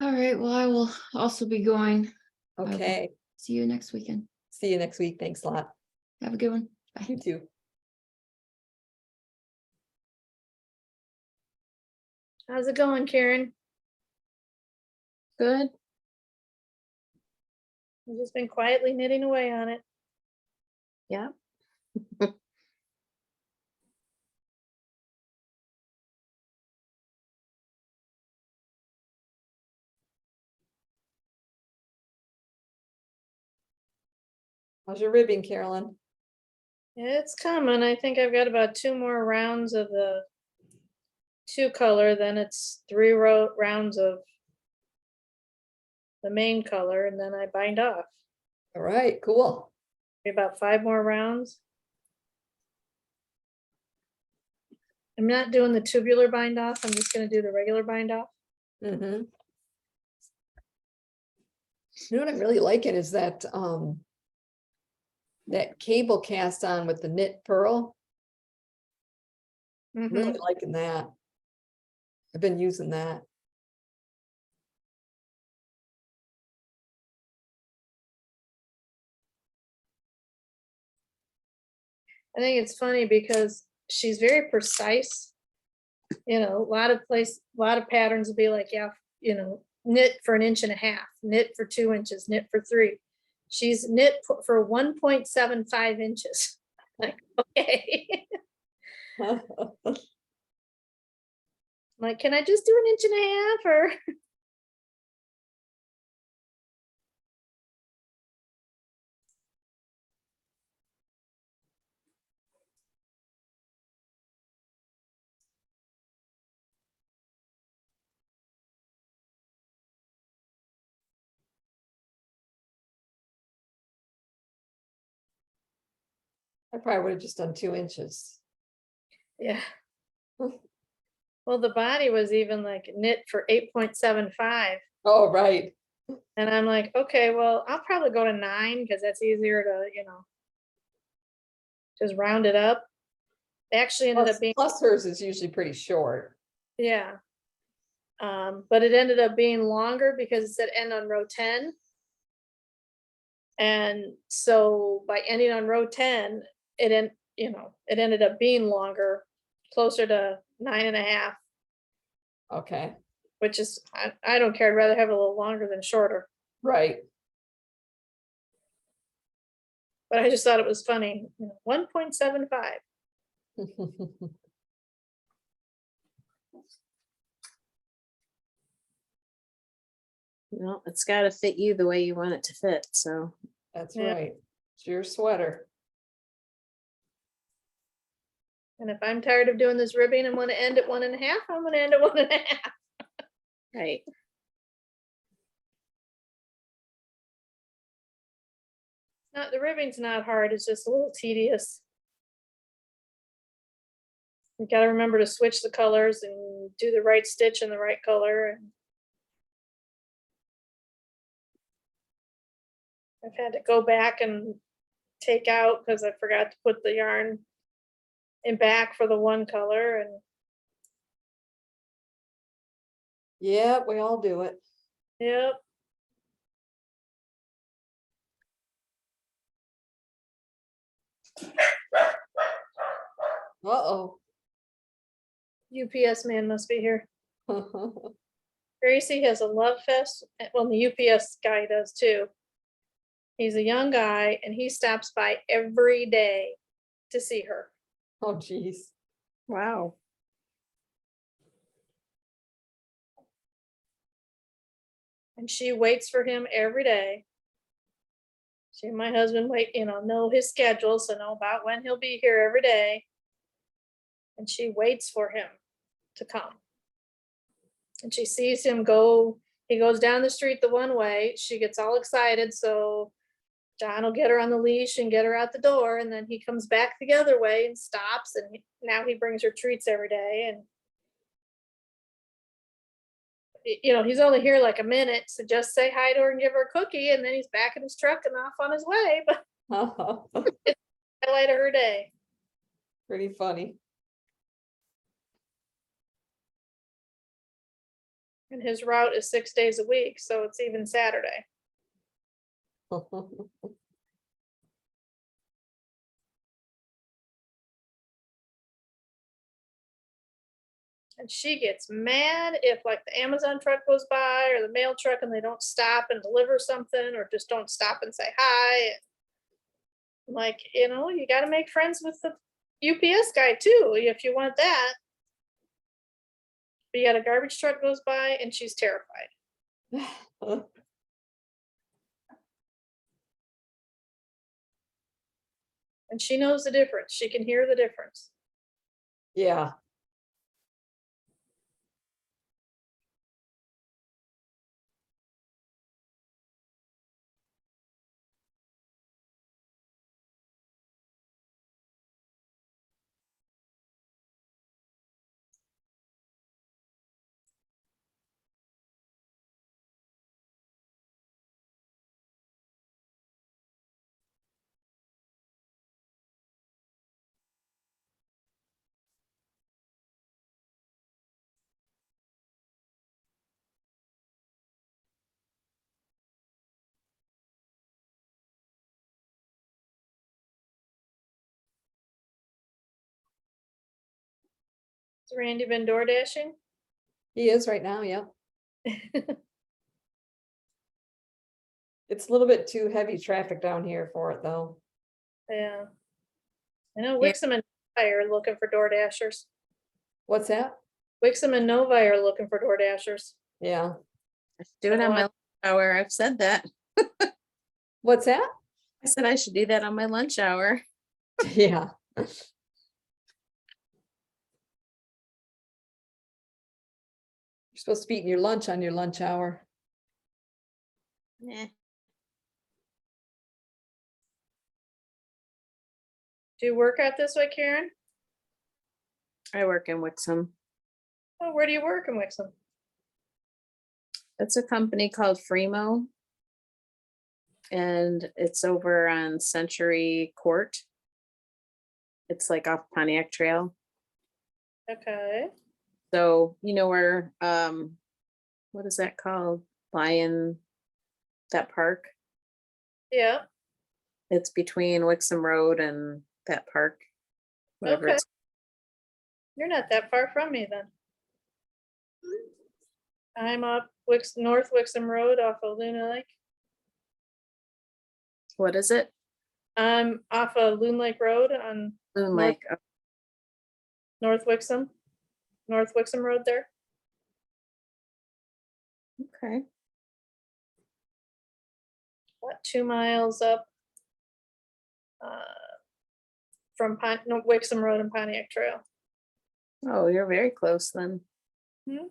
H: All right, well, I will also be going. will-
A: Okay.
H: See you next weekend.
A: See you next week. Thanks a lot.
H: Have a good one. Bye.
A: You too.
E: How's it going, Karen?
G: Good.
E: I've just been quietly knitting away on it.
G: Yeah.
A: How's your ribbing, Carolyn?
E: It's coming. I think I've got about 2 more rounds of the 2 color, then it's 3 rounds of the main color, and then I bind off.
A: All right, cool.
E: About 5 more rounds. I'm not doing the tubular bind off. I'm just gonna do the regular bind off.
A: Mm-hmm. You know what I'm really liking is that that cable cast on with the knit purl.
E: Mhm.
A: Really liking that. I've been using that.
E: I think it's funny because she's very precise. You know, a lot of patterns will be like, yeah, you know, knit for 1.5 inches, knit for 2 inches, knit for 3. She's knit for 1.75 inches. Like, okay. Like, can I just do 1.5 inches or?
A: I probably would have just done 2 inches.
E: Yeah. Well, the body was even like knit for 8.75.
A: Oh, right.
E: And I'm like, okay, well, I'll probably go to 9 because that's easier to, you know, just round it up. It actually ended
A: Plus,
E: up being,
A: plus hers is usually pretty short.
E: yeah. But it ended up being longer because it said end on row 10. And so by ending on row 10, it ended up being longer, closer to 9.5,
A: Okay,
E: which is, I don't care. I'd rather have it a little longer than shorter.
A: right.
E: But I just thought it was funny, 1.75.
G: Well, it's gotta fit you the way you want it to fit, so.
A: That's
E: Yeah.
A: right. It's your sweater.
E: And if I'm tired of doing this ribbing and want to end at 1.5, I'm going to end at 1.5.
G: Right.
E: Not, the ribbing's not hard, it's just a little tedious. You gotta remember to switch the colors and do the right stitch in the right color. And I've had to go back and take out because I forgot to put the yarn in back for the one color, and
A: Yeah, we all do it.
E: yep.
A: Uh-oh.
E: UPS man must be here. Gracie has a love fest. Well, the UPS guy does too. He's a young guy and he stops by every day to see her.
A: Oh, geez.
G: Wow.
E: And she waits for him every day. She and my husband wait, know his schedule, so know about when he'll be here every day. And she waits for him to come. And she sees him go, he goes down the street the one way. She gets all excited, so John will get her on the leash and get her out the door, and then he comes back the other way and stops, and now he brings her treats every day. And he's only here like a minute, so just say hi to her and give her a cookie, and then he's back in his truck and off on his way. But highlight of her day.
A: Pretty funny.
E: And his route is 6 days a week, so it's even Saturday. And she gets mad if like the Amazon truck goes by or the mail truck and they don't stop and deliver something, or just don't stop and say hi. I'm like, you got to make friends with the UPS guy too, if you want that. But yet a garbage truck goes by and she's terrified. And she knows the difference. She can hear the difference.
A: Yeah.
E: Has Randy been door dashing?
A: He is right now, yeah. It's a little bit too heavy traffic down here for it, though.
E: Yeah. I know
G: Yeah.
E: Wixom and Novi are looking for door dashers.
A: What's that?
E: Wixom and Novi are looking for door dashers.
A: Yeah.
G: I should do it on my lunch hour. I've said that.
A: What's that?
G: I said I should do that on my lunch hour.
A: Yeah. You're supposed to be eating your lunch on your lunch hour.
G: Yeah.
E: Do you work out this way, Karen?
G: I work in Wixom.
E: Oh, where do you work in Wixom?
G: It's a company called Fremo. And it's over on Century Court. It's like off Pontiac Trail.
E: Okay.
G: So you know where what is that called? Lion, that park.
E: Yeah.
G: It's between Wixom Road and that park. Whatever
E: Okay.
G: it's
E: You're not that far from me then. I'm up North Wixom Road off of Luna Lake.
G: what is it?
E: I'm off of Loon Lake Road on
G: Loon
E: North-
G: Lake.
E: North Wixom Road there.
G: Okay.
E: About 2 miles up from Wixom Road and Pontiac Trail.
G: Oh, you're very close then.
E: Hmm.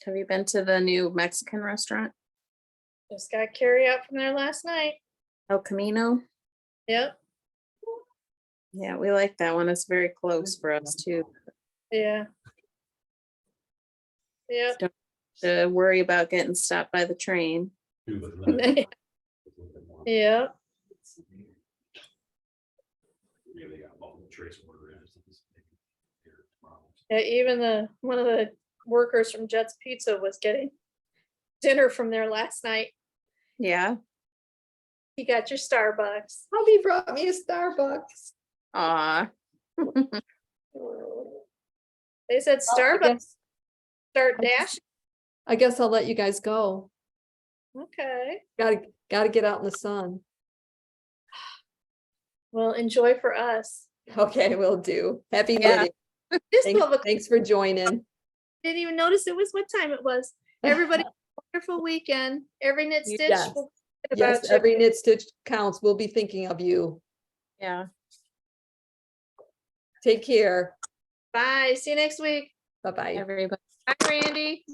G: Have you been to the new Mexican restaurant?
E: Just got carry out from there last night.
G: El Camino?
E: Yep.
G: Yeah, we like that one. It's very close for us too.
E: Yeah. Yeah.
G: To worry about getting stopped by the train.
E: Yeah. Yeah, even one of the workers from Jet's Pizza was getting dinner from there last night.
G: Yeah.
E: He got your Starbucks.
A: Hubby brought me a Starbucks.
G: Aw.
E: They said
A: Well, I
E: Starbucks
A: guess-
E: start
A: I just-
E: dashing.
A: I guess I'll let you guys go.
E: Okay,
A: Gotta get out in the sun.
E: well, enjoy for us.
A: Okay, will do. Happy
G: Yeah.
A: knitting.
E: This
A: Thanks,
E: 12 o'clock,
A: thanks for joining.
E: didn't even notice it was what time it was. Everybody, have a wonderful weekend. Every knit
G: You-
E: stitch.
A: Yes.
E: will think about
A: Yes,
E: you.
A: every knit stitch counts. We'll be thinking of you.
G: Yeah.
A: Take care.
E: Bye, see you next week.
A: Bye-bye.
G: Everybody.
E: Bye, Randy.